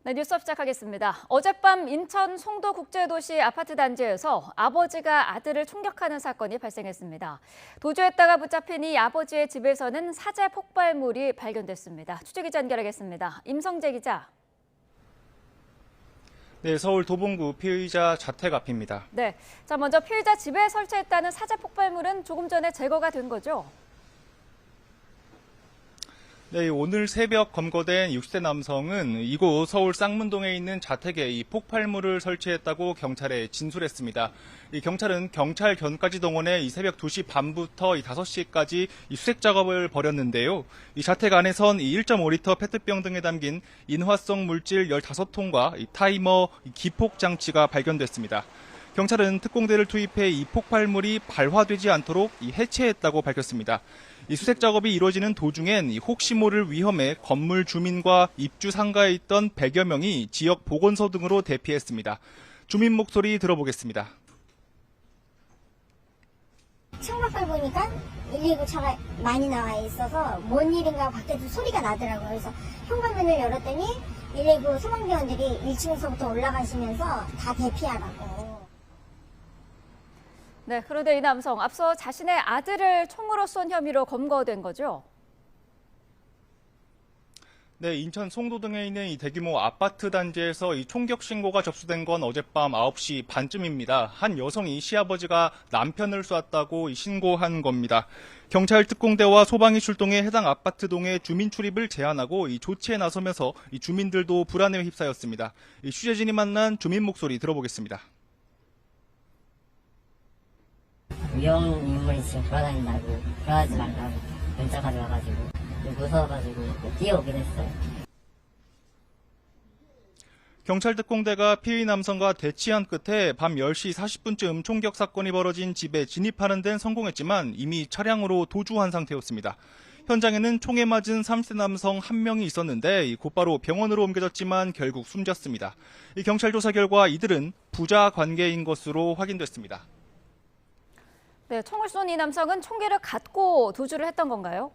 네, 뉴스업 시작하겠습니다. 어젯밤 인천 송도국제도시 아파트 단지에서 아버지가 아들을 총격하는 사건이 발생했습니다. 도주했다가 붙잡힌 이 아버지의 집에서는 사제 폭발물이 발견됐습니다. 취재기자 연결하겠습니다. 임성재 기자. 네, 서울 도봉구 피의자 자택 앞입니다. 네, 자 먼저 피의자 집에 설치했다는 사제 폭발물은 조금 전에 제거가 된 거죠? 네, 오늘 새벽 검거된 60대 남성은 이곳 서울 쌍문동에 있는 자택에 이 폭발물을 설치했다고 경찰에 진술했습니다. 이 경찰은 경찰견까지 동원해 이 새벽 2시 반부터 이 5시까지 이 수색 작업을 벌였는데요. 이 자택 안에선 이 1.5리터 페트병 등에 담긴 인화성 물질 15통과 이 타이머 기폭 장치가 발견됐습니다. 경찰은 특공대를 투입해 이 폭발물이 발화되지 않도록 해체했다고 밝혔습니다. 이 수색 작업이 이루어지는 도중엔 혹시 모를 위험에 건물 주민과 입주 상가에 있던 100여 명이 지역 보건소 등으로 대피했습니다. 주민 목소리 들어보겠습니다. 창밖을 보니까 119 차가 많이 나와 있어서 뭔 일인가 밖에서 소리가 나더라고요. 그래서 현관문을 열었더니 119 소방대원들이 1층에서부터 올라가시면서 다 대피하라고. 네, 그런데 이 남성 앞서 자신의 아들을 총으로 쏜 혐의로 검거된 거죠? 네, 인천 송도동에 있는 이 대규모 아파트 단지에서 이 총격 신고가 접수된 건 어젯밤 9시 반쯤입니다. 한 여성이 시아버지가 남편을 쐈다고 신고한 겁니다. 경찰 특공대와 소방이 출동해 해당 아파트 동의 주민 출입을 제한하고 이 조치에 나서면서 이 주민들도 불안에 휩싸였습니다. 이 취재진이 만난 주민 목소리 들어보겠습니다. 위험 인물이 지금 돌아다닌다고 그러지 말라고 문자가 와가지고 무서워가지고 뛰어오긴 했어요. 경찰 특공대가 피의 남성과 대치한 끝에 밤 10시 40분쯤 총격 사건이 벌어진 집에 진입하는 데는 성공했지만 이미 차량으로 도주한 상태였습니다. 현장에는 총에 맞은 30대 남성 1명이 있었는데 곧바로 병원으로 옮겨졌지만 결국 숨졌습니다. 이 경찰 조사 결과 이들은 부자 관계인 것으로 확인됐습니다. 네, 총을 쏜 이 남성은 총기를 갖고 도주를 했던 건가요?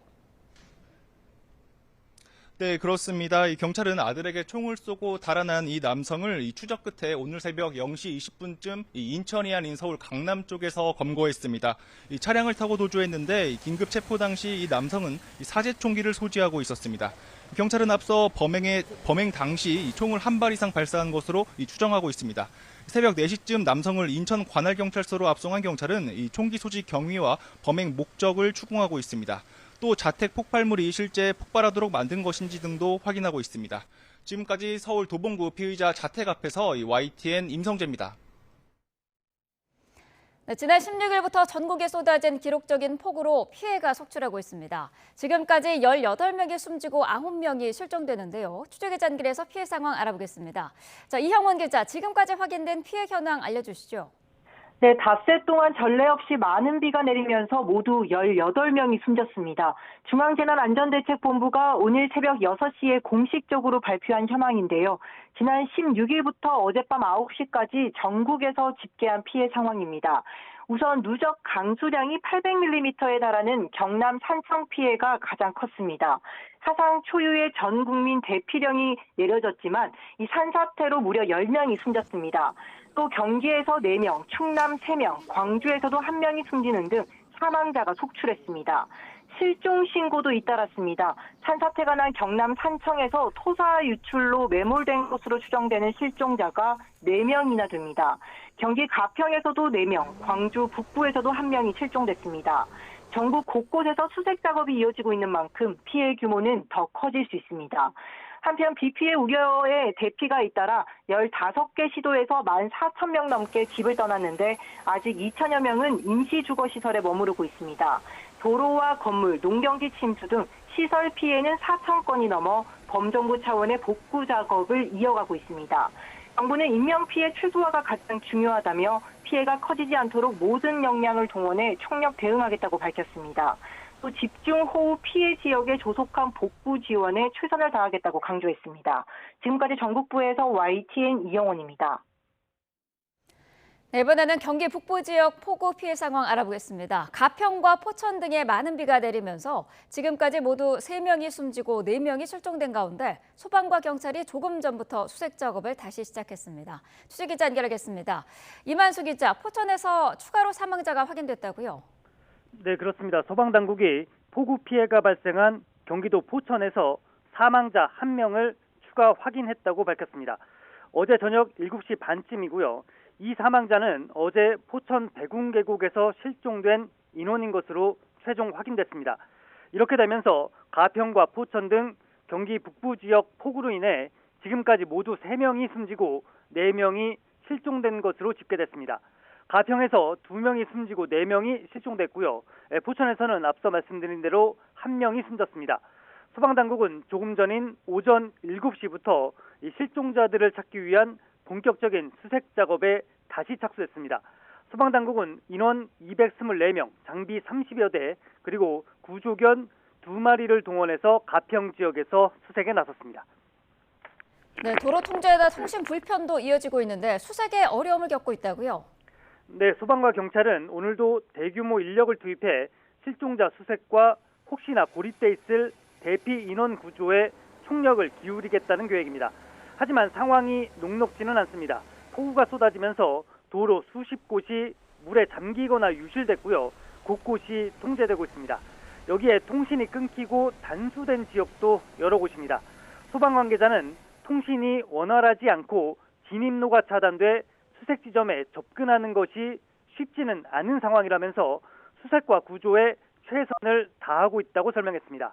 네, 그렇습니다. 이 경찰은 아들에게 총을 쏘고 달아난 이 남성을 이 추적 끝에 오늘 새벽 0시 20분쯤 인천이 아닌 서울 강남 쪽에서 검거했습니다. 이 차량을 타고 도주했는데 긴급 체포 당시 이 남성은 사제 총기를 소지하고 있었습니다. 경찰은 앞서 범행 당시 이 총을 한 발 이상 발사한 것으로 추정하고 있습니다. 새벽 4시쯤 남성을 인천 관할경찰서로 압송한 경찰은 이 총기 소지 경위와 범행 목적을 추궁하고 있습니다. 또 자택 폭발물이 실제 폭발하도록 만든 것인지 등도 확인하고 있습니다. 지금까지 서울 도봉구 피의자 자택 앞에서 YTN 임성재입니다. 네, 지난 16일부터 전국에 쏟아진 기록적인 폭우로 피해가 속출하고 있습니다. 지금까지 18명이 숨지고 9명이 실종되는데요. 취재기자 연결해서 피해 상황 알아보겠습니다. 자, 이형원 기자, 지금까지 확인된 피해 현황 알려주시죠. 네, 닷새 동안 전례 없이 많은 비가 내리면서 모두 18명이 숨졌습니다. 중앙재난안전대책본부가 오늘 새벽 6시에 공식적으로 발표한 현황인데요. 지난 16일부터 어젯밤 9시까지 전국에서 집계한 피해 상황입니다. 우선 누적 강수량이 800mm에 달하는 경남 산청 피해가 가장 컸습니다. 사상 초유의 전 국민 대피령이 내려졌지만 이 산사태로 무려 10명이 숨졌습니다. 또 경기에서 4명, 충남 3명, 광주에서도 1명이 숨지는 등 사망자가 속출했습니다. 실종 신고도 잇따랐습니다. 산사태가 난 경남 산청에서 토사 유출로 매몰된 것으로 추정되는 실종자가 4명이나 됩니다. 경기 가평에서도 4명, 광주 북부에서도 1명이 실종됐습니다. 전국 곳곳에서 수색 작업이 이어지고 있는 만큼 피해 규모는 더 커질 수 있습니다. 한편 비 피해 우려에 대피가 잇따라 15개 시도에서 14,000명 넘게 집을 떠났는데 아직 2천여 명은 임시주거시설에 머무르고 있습니다. 도로와 건물, 농경지 침수 등 시설 피해는 4,000건이 넘어 범정부 차원의 복구 작업을 이어가고 있습니다. 정부는 인명피해 최소화가 가장 중요하다며 피해가 커지지 않도록 모든 역량을 동원해 총력 대응하겠다고 밝혔습니다. 또 집중호우 피해 지역의 조속한 복구 지원에 최선을 다하겠다고 강조했습니다. 지금까지 전국부에서 YTN 이영원입니다. 네, 이번에는 경기 북부 지역 폭우 피해 상황 알아보겠습니다. 가평과 포천 등에 많은 비가 내리면서 지금까지 모두 3명이 숨지고 4명이 실종된 가운데 소방과 경찰이 조금 전부터 수색 작업을 다시 시작했습니다. 취재기자 연결하겠습니다. 이만수 기자, 포천에서 추가로 사망자가 확인됐다고요? 네, 그렇습니다. 소방당국이 폭우 피해가 발생한 경기도 포천에서 사망자 1명을 추가 확인했다고 밝혔습니다. 어제 저녁 7시 반쯤이고요. 이 사망자는 어제 포천 대궁계곡에서 실종된 인원인 것으로 최종 확인됐습니다. 이렇게 되면서 가평과 포천 등 경기 북부 지역 폭우로 인해 지금까지 모두 3명이 숨지고 4명이 실종된 것으로 집계됐습니다. 가평에서 2명이 숨지고 4명이 실종됐고요. 포천에서는 앞서 말씀드린 대로 1명이 숨졌습니다. 소방당국은 조금 전인 오전 7시부터 이 실종자들을 찾기 위한 본격적인 수색 작업에 다시 착수했습니다. 소방당국은 인원 224명, 장비 30여 대, 그리고 구조견 2마리를 동원해서 가평 지역에서 수색에 나섰습니다. 네, 도로 통제나 통신 불편도 이어지고 있는데 수색에 어려움을 겪고 있다고요? 네, 소방과 경찰은 오늘도 대규모 인력을 투입해 실종자 수색과 혹시나 고립돼 있을 대피 인원 구조에 총력을 기울이겠다는 계획입니다. 하지만 상황이 녹록지는 않습니다. 폭우가 쏟아지면서 도로 수십 곳이 물에 잠기거나 유실됐고요. 곳곳이 통제되고 있습니다. 여기에 통신이 끊기고 단수된 지역도 여러 곳입니다. 소방 관계자는 통신이 원활하지 않고 진입로가 차단돼 수색 지점에 접근하는 것이 쉽지는 않은 상황이라면서 수색과 구조에 최선을 다하고 있다고 설명했습니다.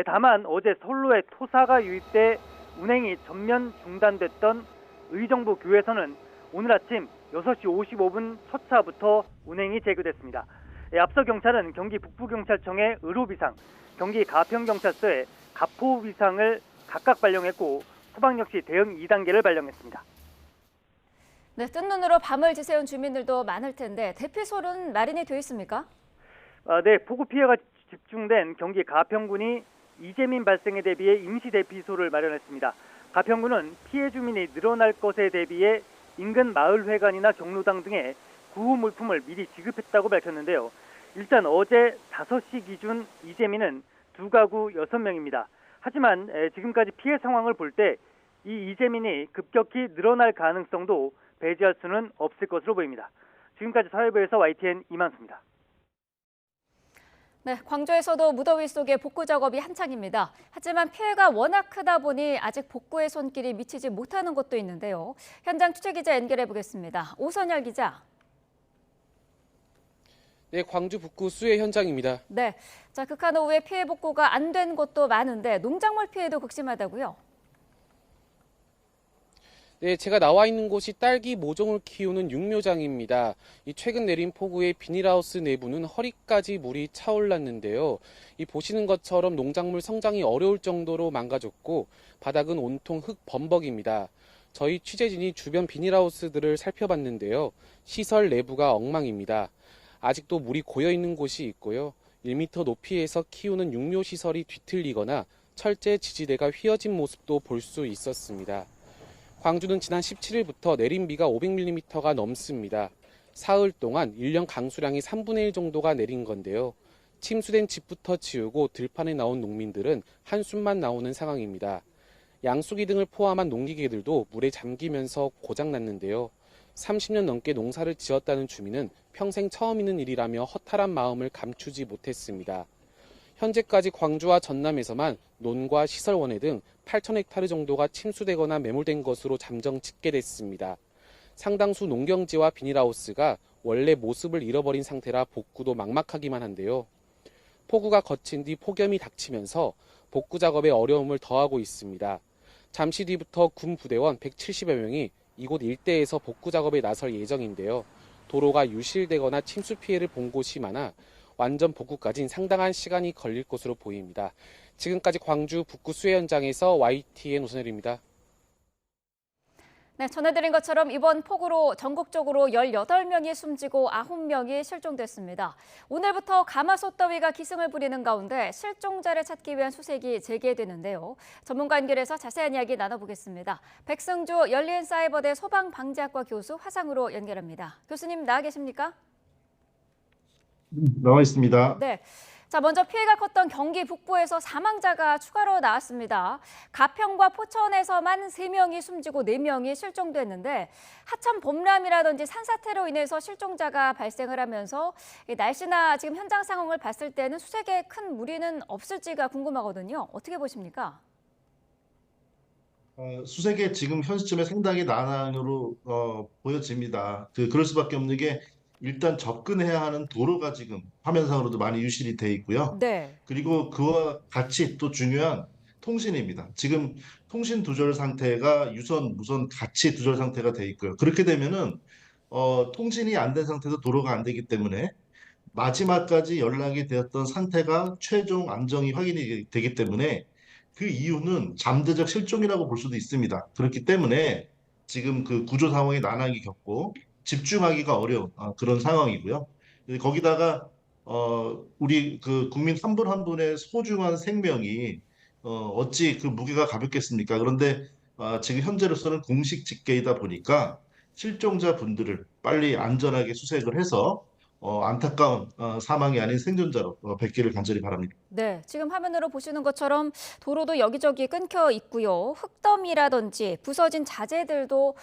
다만 어제 선로에 토사가 유입돼 운행이 전면 중단됐던 의정부 교에서는 오늘 아침 6시 55분 첫 차부터 운행이 재개됐습니다. 앞서 경찰은 경기 북부경찰청에 의료비상, 경기 가평경찰서에 가포비상을 각각 발령했고 소방 역시 대응 2단계를 발령했습니다. 네, 뜬 눈으로 밤을 지새운 주민들도 많을 텐데 대피소는 마련이 되어 있습니까? 네, 폭우 피해가 집중된 경기 가평군이 이재민 발생에 대비해 임시 대피소를 마련했습니다. 가평군은 피해 주민이 늘어날 것에 대비해 인근 마을회관이나 경로당 등에 구호 물품을 미리 지급했다고 밝혔는데요. 일단 어제 5시 기준 이재민은 2가구 6명입니다. 하지만 지금까지 피해 상황을 볼 때 이 이재민이 급격히 늘어날 가능성도 배제할 수는 없을 것으로 보입니다. 지금까지 사회부에서 YTN 이만수입니다. 네, 광주에서도 무더위 속에 복구 작업이 한창입니다. 하지만 피해가 워낙 크다 보니 아직 복구의 손길이 미치지 못하는 곳도 있는데요. 현장 취재기자 연결해 보겠습니다. 오선열 기자. 네, 광주 북구 수해 현장입니다. 네, 자, 극한 오후에 피해 복구가 안 된 곳도 많은데 농작물 피해도 극심하다고요? 네, 제가 나와 있는 곳이 딸기 모종을 키우는 육묘장입니다. 이 최근 내린 폭우에 비닐하우스 내부는 허리까지 물이 차올랐는데요. 이 보시는 것처럼 농작물 성장이 어려울 정도로 망가졌고 바닥은 온통 흙 범벅입니다. 저희 취재진이 주변 비닐하우스들을 살펴봤는데요. 시설 내부가 엉망입니다. 아직도 물이 고여 있는 곳이 있고요. 1m 높이에서 키우는 육묘시설이 뒤틀리거나 철제 지지대가 휘어진 모습도 볼 수 있었습니다. 광주는 지난 17일부터 내린 비가 500mm가 넘습니다. 사흘 동안 1년 강수량이 3분의 1 정도가 내린 건데요. 침수된 집부터 지우고 들판에 나온 농민들은 한숨만 나오는 상황입니다. 양수기 등을 포함한 농기계들도 물에 잠기면서 고장났는데요. 30년 넘게 농사를 지었다는 주민은 평생 처음 있는 일이라며 허탈한 마음을 감추지 못했습니다. 현재까지 광주와 전남에서만 논과 시설원해 등 8,000헥타르 정도가 침수되거나 매몰된 것으로 잠정 집계됐습니다. 상당수 농경지와 비닐하우스가 원래 모습을 잃어버린 상태라 복구도 막막하기만 한데요. 폭우가 거친 뒤 폭염이 닥치면서 복구 작업에 어려움을 더하고 있습니다. 잠시 뒤부터 군 부대원 170여 명이 이곳 일대에서 복구 작업에 나설 예정인데요. 도로가 유실되거나 침수 피해를 본 곳이 많아 완전 복구까지는 상당한 시간이 걸릴 것으로 보입니다. 지금까지 광주 북구 수해 현장에서 YTN 오선열입니다. 네, 전해드린 것처럼 이번 폭우로 전국적으로 18명이 숨지고 9명이 실종됐습니다. 오늘부터 가마솥 더위가 기승을 부리는 가운데 실종자를 찾기 위한 수색이 재개되는데요. 전문가 연결해서 자세한 이야기 나눠보겠습니다. 백승주 열린사이버대 소방방재학과 교수 화상으로 연결합니다. 교수님 나와 계십니까? 나와 있습니다. 네. 자, 먼저 피해가 컸던 경기 북부에서 사망자가 추가로 나왔습니다. 가평과 포천에서만 3명이 숨지고 4명이 실종됐는데 하천 범람이라든지 산사태로 인해서 실종자가 발생을 하면서 날씨나 지금 현장 상황을 봤을 때는 수색에 큰 무리는 없을지가 궁금하거든요. 어떻게 보십니까? 수색에 지금 현 시점에 상당히 난항으로 보여집니다. 그럴 수밖에 없는 게 일단 접근해야 하는 도로가 지금 화면상으로도 많이 유실이 돼 있고요. 네. 그리고 그와 같이 또 중요한 통신입니다. 지금 통신 두절 상태가 유선, 무선 같이 두절 상태가 돼 있고요. 그렇게 되면은 통신이 안 된 상태에서 도로가 안 되기 때문에 마지막까지 연락이 되었던 상태가 최종 안정이 확인이 되기 때문에 그 이유는 잠재적 실종이라고 볼 수도 있습니다. 그렇기 때문에 지금 그 구조 상황이 난항이 겪고 집중하기가 어려운 그런 상황이고요. 거기다가 우리 그 국민 한 분 한 분의 소중한 생명이 어찌 그 무게가 가볍겠습니까? 그런데 지금 현재로서는 공식 집계이다 보니까 실종자 분들을 빨리 안전하게 수색을 해서 안타까운 사망이 아닌 생존자로 뵙기를 간절히 바랍니다. 네, 지금 화면으로 보시는 것처럼 도로도 여기저기 끊겨 있고요. 흙더미라든지 부서진 자재들도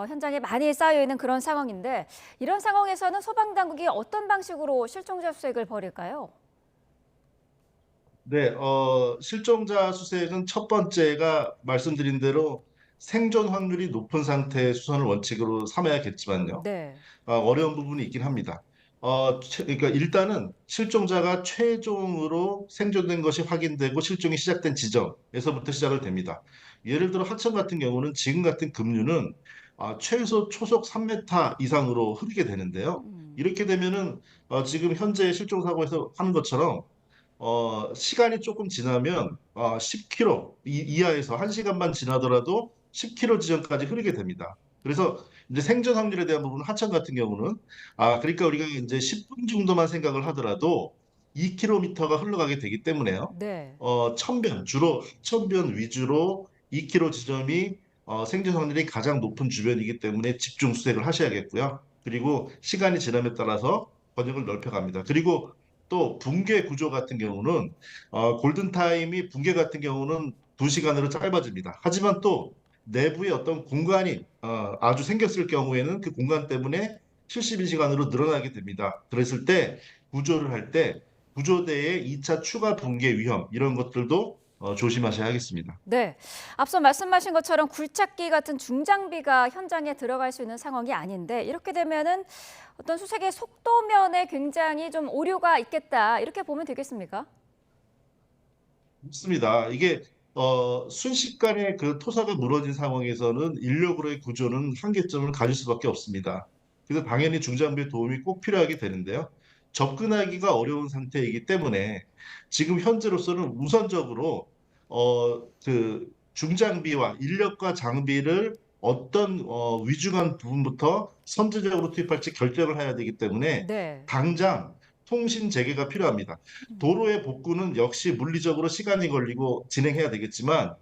현장에 많이 쌓여 있는 그런 상황인데 이런 상황에서는 소방당국이 어떤 방식으로 실종자 수색을 벌일까요? 네, 실종자 수색은 첫 번째가 말씀드린 대로 생존 확률이 높은 상태의 수선을 원칙으로 삼아야겠지만요. 네. 어려운 부분이 있긴 합니다. 그러니까 일단은 실종자가 최종으로 생존된 것이 확인되고 실종이 시작된 지점에서부터 시작을 됩니다. 예를 들어 하천 같은 경우는 지금 같은 급류는 최소 초속 3m 이상으로 흐르게 되는데요. 이렇게 되면은 지금 현재 실종 사고에서 하는 것처럼 시간이 조금 지나면 10km 이하에서 1시간만 지나더라도 10km 지점까지 흐르게 됩니다. 그래서 이제 생존 확률에 대한 부분은 하천 같은 경우는 그러니까 우리가 이제 10분 정도만 생각을 하더라도 2km가 흘러가게 되기 때문에요. 네. 천변 주로 천변 위주로 2km 지점이 생존 확률이 가장 높은 주변이기 때문에 집중 수색을 하셔야겠고요. 그리고 시간이 지남에 따라서 번역을 넓혀갑니다. 그리고 또 붕괴 구조 같은 경우는 골든타임이 붕괴 같은 경우는 2시간으로 짧아집니다. 하지만 또 내부에 어떤 공간이 아주 생겼을 경우에는 그 공간 때문에 72시간으로 늘어나게 됩니다. 그랬을 때 구조를 할 때 구조대의 2차 추가 붕괴 위험 이런 것들도 조심하셔야 하겠습니다. 네. 앞서 말씀하신 것처럼 굴착기 같은 중장비가 현장에 들어갈 수 있는 상황이 아닌데 이렇게 되면은 어떤 수색의 속도면에 굉장히 좀 오류가 있겠다. 이렇게 보면 되겠습니까? 맞습니다. 이게 순식간에 그 토사가 무너진 상황에서는 인력으로의 구조는 한계점을 가질 수밖에 없습니다. 그래서 당연히 중장비의 도움이 꼭 필요하게 되는데요. 접근하기가 어려운 상태이기 때문에 지금 현재로서는 우선적으로 그 중장비와 인력과 장비를 어떤 위중한 부분부터 선제적으로 투입할지 결정을 해야 되기 때문에 네. 당장 통신 재개가 필요합니다. 도로의 복구는 역시 물리적으로 시간이 걸리고 진행해야 되겠지만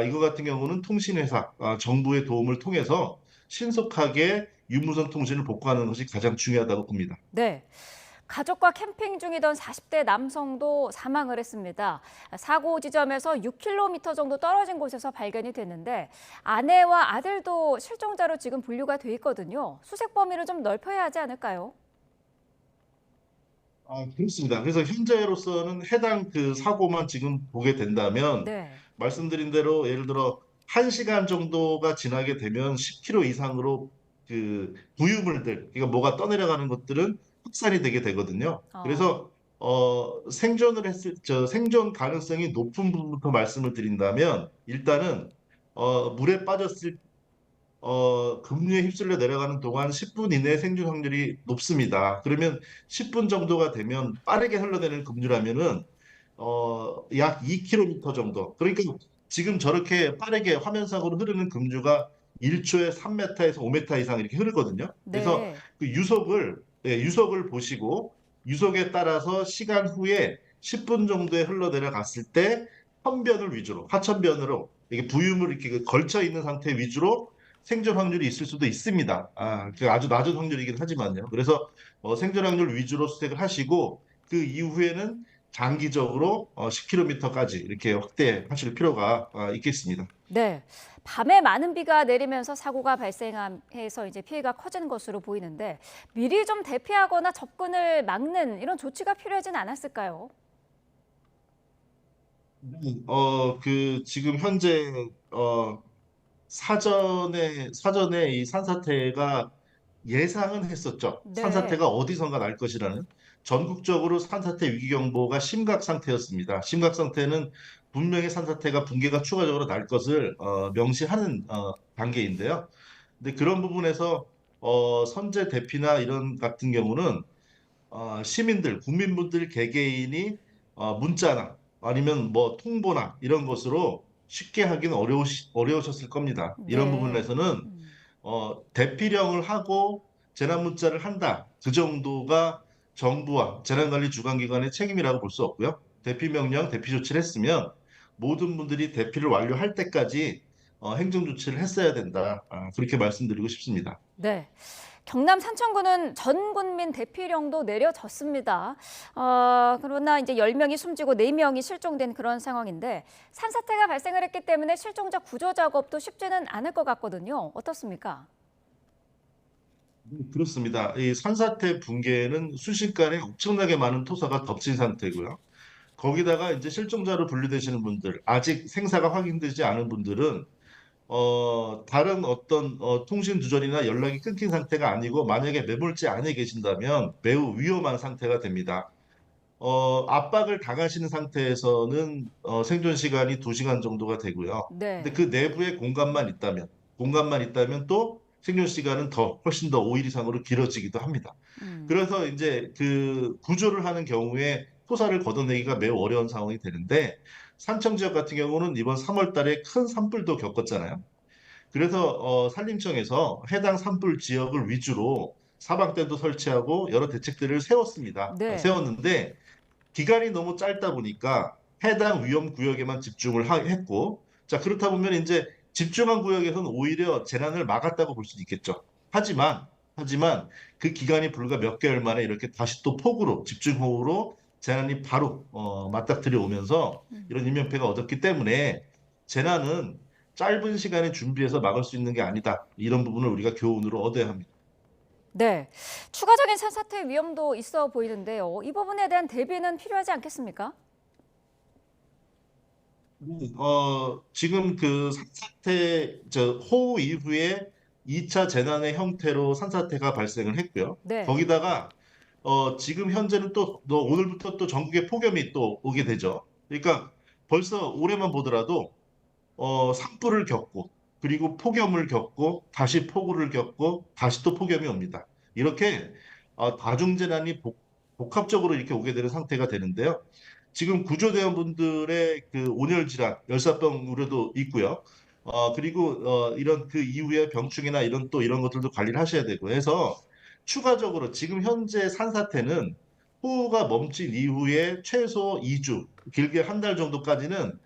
이거 같은 경우는 통신회사, 정부의 도움을 통해서 신속하게 유무선 통신을 복구하는 것이 가장 중요하다고 봅니다. 네. 가족과 캠핑 중이던 40대 남성도 사망을 했습니다. 사고 지점에서 6km 정도 떨어진 곳에서 발견이 됐는데 아내와 아들도 실종자로 지금 분류가 돼 있거든요. 수색 범위를 좀 넓혀야 하지 않을까요? 그렇습니다. 그래서 현재로서는 해당 그 사고만 지금 보게 된다면 네. 말씀드린 대로 예를 들어 1시간 정도가 지나게 되면 10km 이상으로 그 부유물들, 그러니까 뭐가 떠내려가는 것들은 확산이 되게 되거든요. 그래서 생존 가능성이 높은 부분부터 말씀을 드린다면 일단은 물에 빠졌을 급류에 휩쓸려 내려가는 동안 10분 이내 생존 확률이 높습니다. 그러면 10분 정도가 되면 빠르게 흘러내리는 급류라면은 약 2km 정도. 그러니까 지금 저렇게 빠르게 화면상으로 흐르는 급류가 1초에 3m에서 5m 이상 이렇게 흐르거든요. 그래서 네. 그 유속을 보시고 유속에 따라서 시간 후에 10분 정도에 흘러내려갔을 때 편변을 위주로 하천변으로 이게 부유물 이렇게 걸쳐 있는 상태 위주로 생존 확률이 있을 수도 있습니다. 그 아주 낮은 확률이긴 하지만요. 그래서 생존 확률 위주로 수색을 하시고 그 이후에는 장기적으로 10km까지 이렇게 확대하실 필요가 있겠습니다. 네. 밤에 많은 비가 내리면서 사고가 발생해서 이제 피해가 커진 것으로 보이는데 미리 좀 대피하거나 접근을 막는 이런 조치가 필요하진 않았을까요? 지금 현재 사전에 이 산사태가 예상은 했었죠. 네. 산사태가 어디선가 날 것이라는. 전국적으로 산사태 위기경보가 심각 상태였습니다. 심각 상태는 분명히 산사태가 붕괴가 추가적으로 날 것을 명시하는 단계인데요. 근데 그런 부분에서 선제 대피나 이런 같은 경우는 시민들, 국민분들 개개인이 문자나 아니면 뭐 통보나 이런 것으로 쉽게 하기는 어려우셨을 겁니다. 이런 네. 부분에서는 대피령을 하고 재난 문자를 한다. 그 정도가 정부와 재난관리 주관기관의 책임이라고 볼 수 없고요. 대피 명령, 대피 조치를 했으면 모든 분들이 대피를 완료할 때까지 행정 조치를 했어야 된다. 그렇게 말씀드리고 싶습니다. 네. 경남 산청구는 전 국민 대피령도 내려졌습니다. 그러나 이제 10명이 숨지고 4명이 실종된 그런 상황인데 산사태가 발생을 했기 때문에 실종자 구조 작업도 쉽지는 않을 것 같거든요. 어떻습니까? 그렇습니다. 이 산사태 붕괴는 순식간에 엄청나게 많은 토사가 덮친 상태고요. 거기다가 이제 실종자로 분류되시는 분들, 아직 생사가 확인되지 않은 분들은 다른 어떤 통신 두절이나 연락이 끊긴 상태가 아니고 만약에 매몰지 안에 계신다면 매우 위험한 상태가 됩니다. 압박을 당하시는 상태에서는 생존 시간이 2시간 정도가 되고요. 근데 네. 그 내부에 공간만 있다면 또 생존 시간은 훨씬 더 5일 이상으로 길어지기도 합니다. 음. 그래서 이제 그 구조를 하는 경우에 토사를 걷어내기가 매우 어려운 상황이 되는데 산청 지역 같은 경우는 이번 3월 달에 큰 산불도 겪었잖아요. 그래서 산림청에서 해당 산불 지역을 위주로 사방댐도 설치하고 여러 대책들을 세웠습니다. 네. 세웠는데 기간이 너무 짧다 보니까 해당 위험 구역에만 집중을 했고, 자, 그렇다 보면 이제 집중한 구역에서는 오히려 재난을 막았다고 볼 수도 있겠죠. 하지만 그 기간이 불과 몇 개월 만에 이렇게 다시 또 폭우로, 집중호우로 재난이 바로 맞닥뜨려 오면서 이런 인명피해가 얻었기 때문에 재난은 짧은 시간에 준비해서 막을 수 있는 게 아니다. 이런 부분을 우리가 교훈으로 얻어야 합니다. 네. 추가적인 산사태 위험도 있어 보이는데요. 이 부분에 대한 대비는 필요하지 않겠습니까? 지금 그 산사태, 호우 이후에 2차 재난의 형태로 산사태가 발생을 했고요. 네. 거기다가, 지금 현재는 또, 오늘부터 또 전국에 폭염이 또 오게 되죠. 그러니까 벌써 올해만 보더라도, 산불을 겪고, 그리고 폭염을 겪고, 다시 폭우를 겪고, 다시 또 폭염이 옵니다. 이렇게, 다중재난이 복합적으로 이렇게 오게 되는 상태가 되는데요. 지금 구조대원분들의 그 온열 질환, 열사병 우려도 있고요. 그리고 이런 그 이후에 병충해나 이런 것들도 관리를 하셔야 되고 해서 추가적으로 지금 현재 산사태는 호우가 멈춘 이후에 최소 2주, 길게 한 달 정도까지는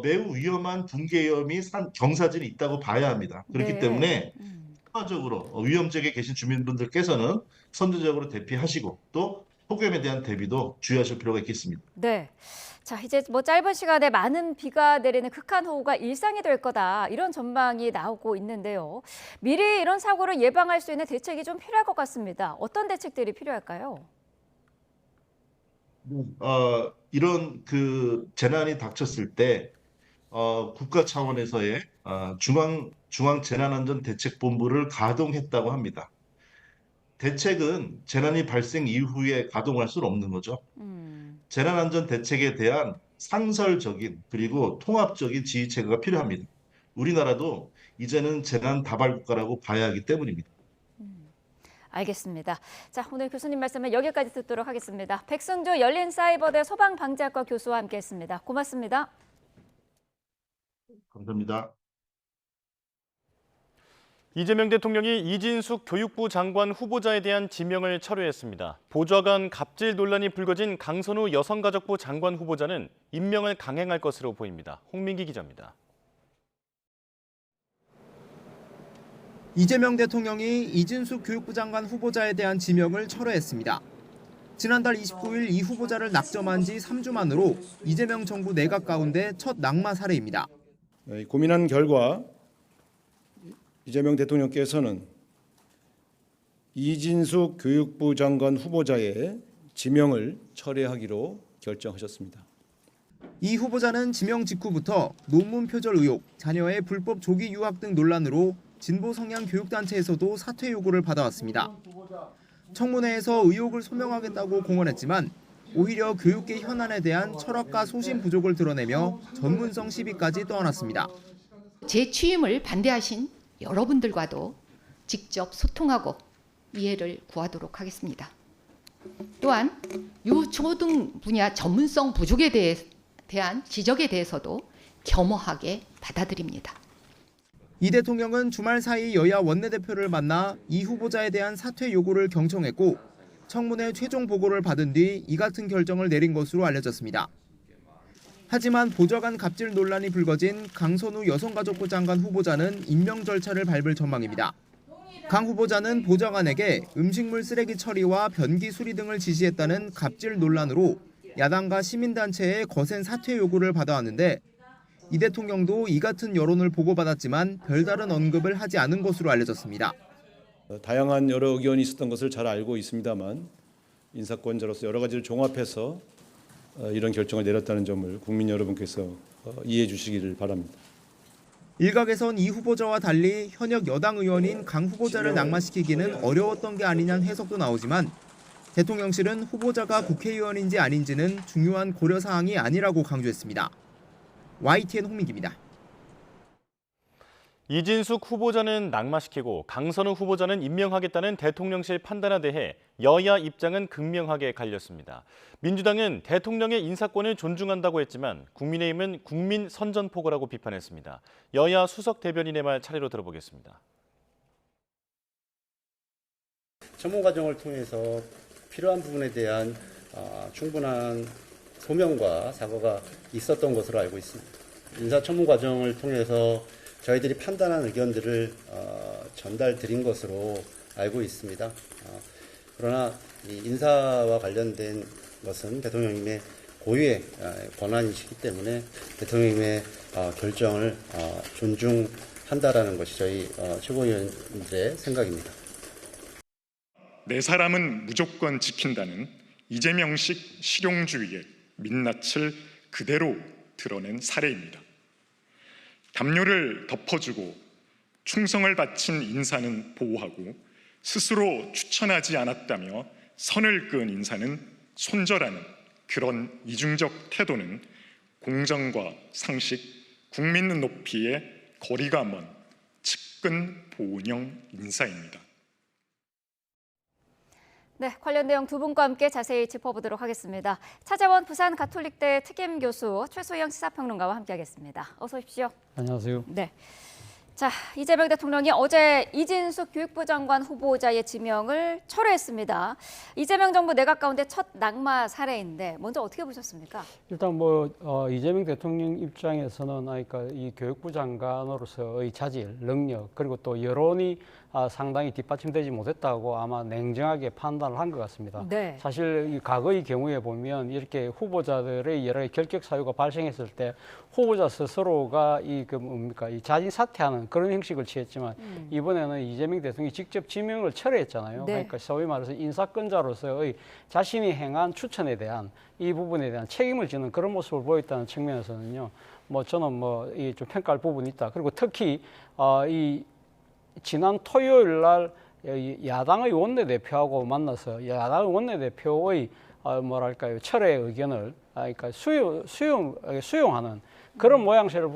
매우 위험한 붕괴 위험이 경사진이 있다고 봐야 합니다. 그렇기 네. 때문에 추가적으로 위험 지역에 계신 주민분들께서는 선제적으로 대피하시고 또 폭염에 대한 대비도 주의하실 필요가 있겠습니다. 네. 자, 이제 뭐 짧은 시간에 많은 비가 내리는 극한호우가 일상이 될 거다. 이런 전망이 나오고 있는데요. 미리 이런 사고를 예방할 수 있는 대책이 좀 필요할 것 같습니다. 어떤 대책들이 필요할까요? 이런 그 재난이 닥쳤을 때 국가 차원에서의 중앙재난안전대책본부를 가동했다고 합니다. 대책은 재난이 발생 이후에 가동할 수는 없는 거죠. 음. 재난안전 대책에 대한 상설적인 그리고 통합적인 지휘 체계가 필요합니다. 우리나라도 이제는 재난 다발 국가라고 봐야 하기 때문입니다. 알겠습니다. 자, 오늘 교수님 말씀은 여기까지 듣도록 하겠습니다. 백승주 열린사이버대 소방방재학과 교수와 함께했습니다. 고맙습니다. 감사합니다. 이재명 대통령이 이진숙 교육부 장관 후보자에 대한 지명을 철회했습니다. 보좌관 갑질 논란이 불거진 강선우 여성가족부 장관 후보자는 임명을 강행할 것으로 보입니다. 홍민기 기자입니다. 이재명 대통령이 이진숙 교육부 장관 후보자에 대한 지명을 철회했습니다. 지난달 29일 이 후보자를 낙점한 지 3주 만으로 이재명 정부 내각 가운데 첫 낙마 사례입니다. 고민한 결과 이재명 대통령께서는 이진숙 교육부 장관 후보자의 지명을 철회하기로 결정하셨습니다. 이 후보자는 지명 직후부터 논문 표절 의혹, 자녀의 불법 조기 유학 등 논란으로 진보 성향 교육단체에서도 사퇴 요구를 받아왔습니다. 청문회에서 의혹을 소명하겠다고 공언했지만 오히려 교육계 현안에 대한 철학과 소신 부족을 드러내며 전문성 시비까지 떠안았습니다. 제 취임을 반대하신 여러분들과도 직접 소통하고 이해를 구하도록 하겠습니다. 또한 유초등 분야 전문성 부족에 대한 지적에 대해서도 겸허하게 받아들입니다. 이 대통령은 주말 사이 여야 원내대표를 만나 이 후보자에 대한 사퇴 요구를 경청했고 청문회 최종 보고를 받은 뒤 이 같은 결정을 내린 것으로 알려졌습니다. 하지만 보좌관 갑질 논란이 불거진 강선우 여성가족부 장관 후보자는 임명 절차를 밟을 전망입니다. 강 후보자는 보좌관에게 음식물 쓰레기 처리와 변기 수리 등을 지시했다는 갑질 논란으로 야당과 시민단체의 거센 사퇴 요구를 받아왔는데 이 대통령도 이 같은 여론을 보고받았지만 별다른 언급을 하지 않은 것으로 알려졌습니다. 다양한 여러 의견이 있었던 것을 잘 알고 있습니다만 인사권자로서 여러 가지를 종합해서 이런 결정을 내렸다는 점을 국민 여러분께서 이해해 주시기를 바랍니다. 일각에선 이 후보자와 달리 현역 여당 의원인 강 후보자를 낙마시키기는 어려웠던 게 아니냐는 해석도 나오지만 대통령실은 후보자가 국회의원인지 아닌지는 중요한 고려사항이 아니라고 강조했습니다. YTN 홍민기입니다. 이진숙 후보자는 낙마시키고 강선우 후보자는 임명하겠다는 대통령실 판단에 대해 여야 입장은 극명하게 갈렸습니다. 민주당은 대통령의 인사권을 존중한다고 했지만 국민의힘은 국민 선전포고라고 비판했습니다. 여야 수석 대변인의 말 차례로 들어보겠습니다. 청문 과정을 통해서 필요한 부분에 대한 충분한 소명과 사과가 있었던 것으로 알고 있습니다. 인사청문 과정을 통해서 저희들이 판단한 의견들을 전달드린 것으로 알고 있습니다. 그러나 이 인사와 관련된 것은 대통령님의 고유의 권한이시기 때문에 대통령님의 결정을 존중한다라는 것이 저희 최고위원들의 생각입니다. 내 사람은 무조건 지킨다는 이재명식 실용주의의 민낯을 그대로 드러낸 사례입니다. 담요를 덮어주고 충성을 바친 인사는 보호하고 스스로 추천하지 않았다며 선을 그은 인사는 손절하는 그런 이중적 태도는 공정과 상식, 국민 높이의 거리가 먼 측근 보은형 인사입니다. 네, 관련 내용 두 분과 함께 자세히 짚어보도록 하겠습니다. 차재원 부산 가톨릭대 특임 교수 최소영 시사평론가와 함께하겠습니다. 어서 오십시오. 안녕하세요. 네. 자, 이재명 대통령이 어제 이진숙 교육부 장관 후보자의 지명을 철회했습니다. 이재명 정부 내각 가운데 첫 낙마 사례인데 먼저 어떻게 보셨습니까? 일단 이재명 대통령 입장에서는 그러니까 이 교육부 장관으로서의 자질, 능력 그리고 또 여론이 상당히 뒷받침되지 못했다고 아마 냉정하게 판단을 한 것 같습니다. 네. 사실 이 과거의 경우에 보면 이렇게 후보자들의 여러 결격 사유가 발생했을 때 후보자 스스로가 이 자진 사퇴하는 그런 형식을 취했지만 이번에는 이재명 대통령이 직접 지명을 철회했잖아요. 네. 그러니까 소위 말해서 인사권자로서의 자신이 행한 추천에 대한 이 부분에 대한 책임을 지는 그런 모습을 보였다는 측면에서는요. 저는 이 좀 평가할 부분이 있다. 그리고 특히 이 지난 토요일 날 야당의 원내대표하고 만나서 야당의 원내대표의 철회 의견을 그러니까 수용하는 그런 모양새를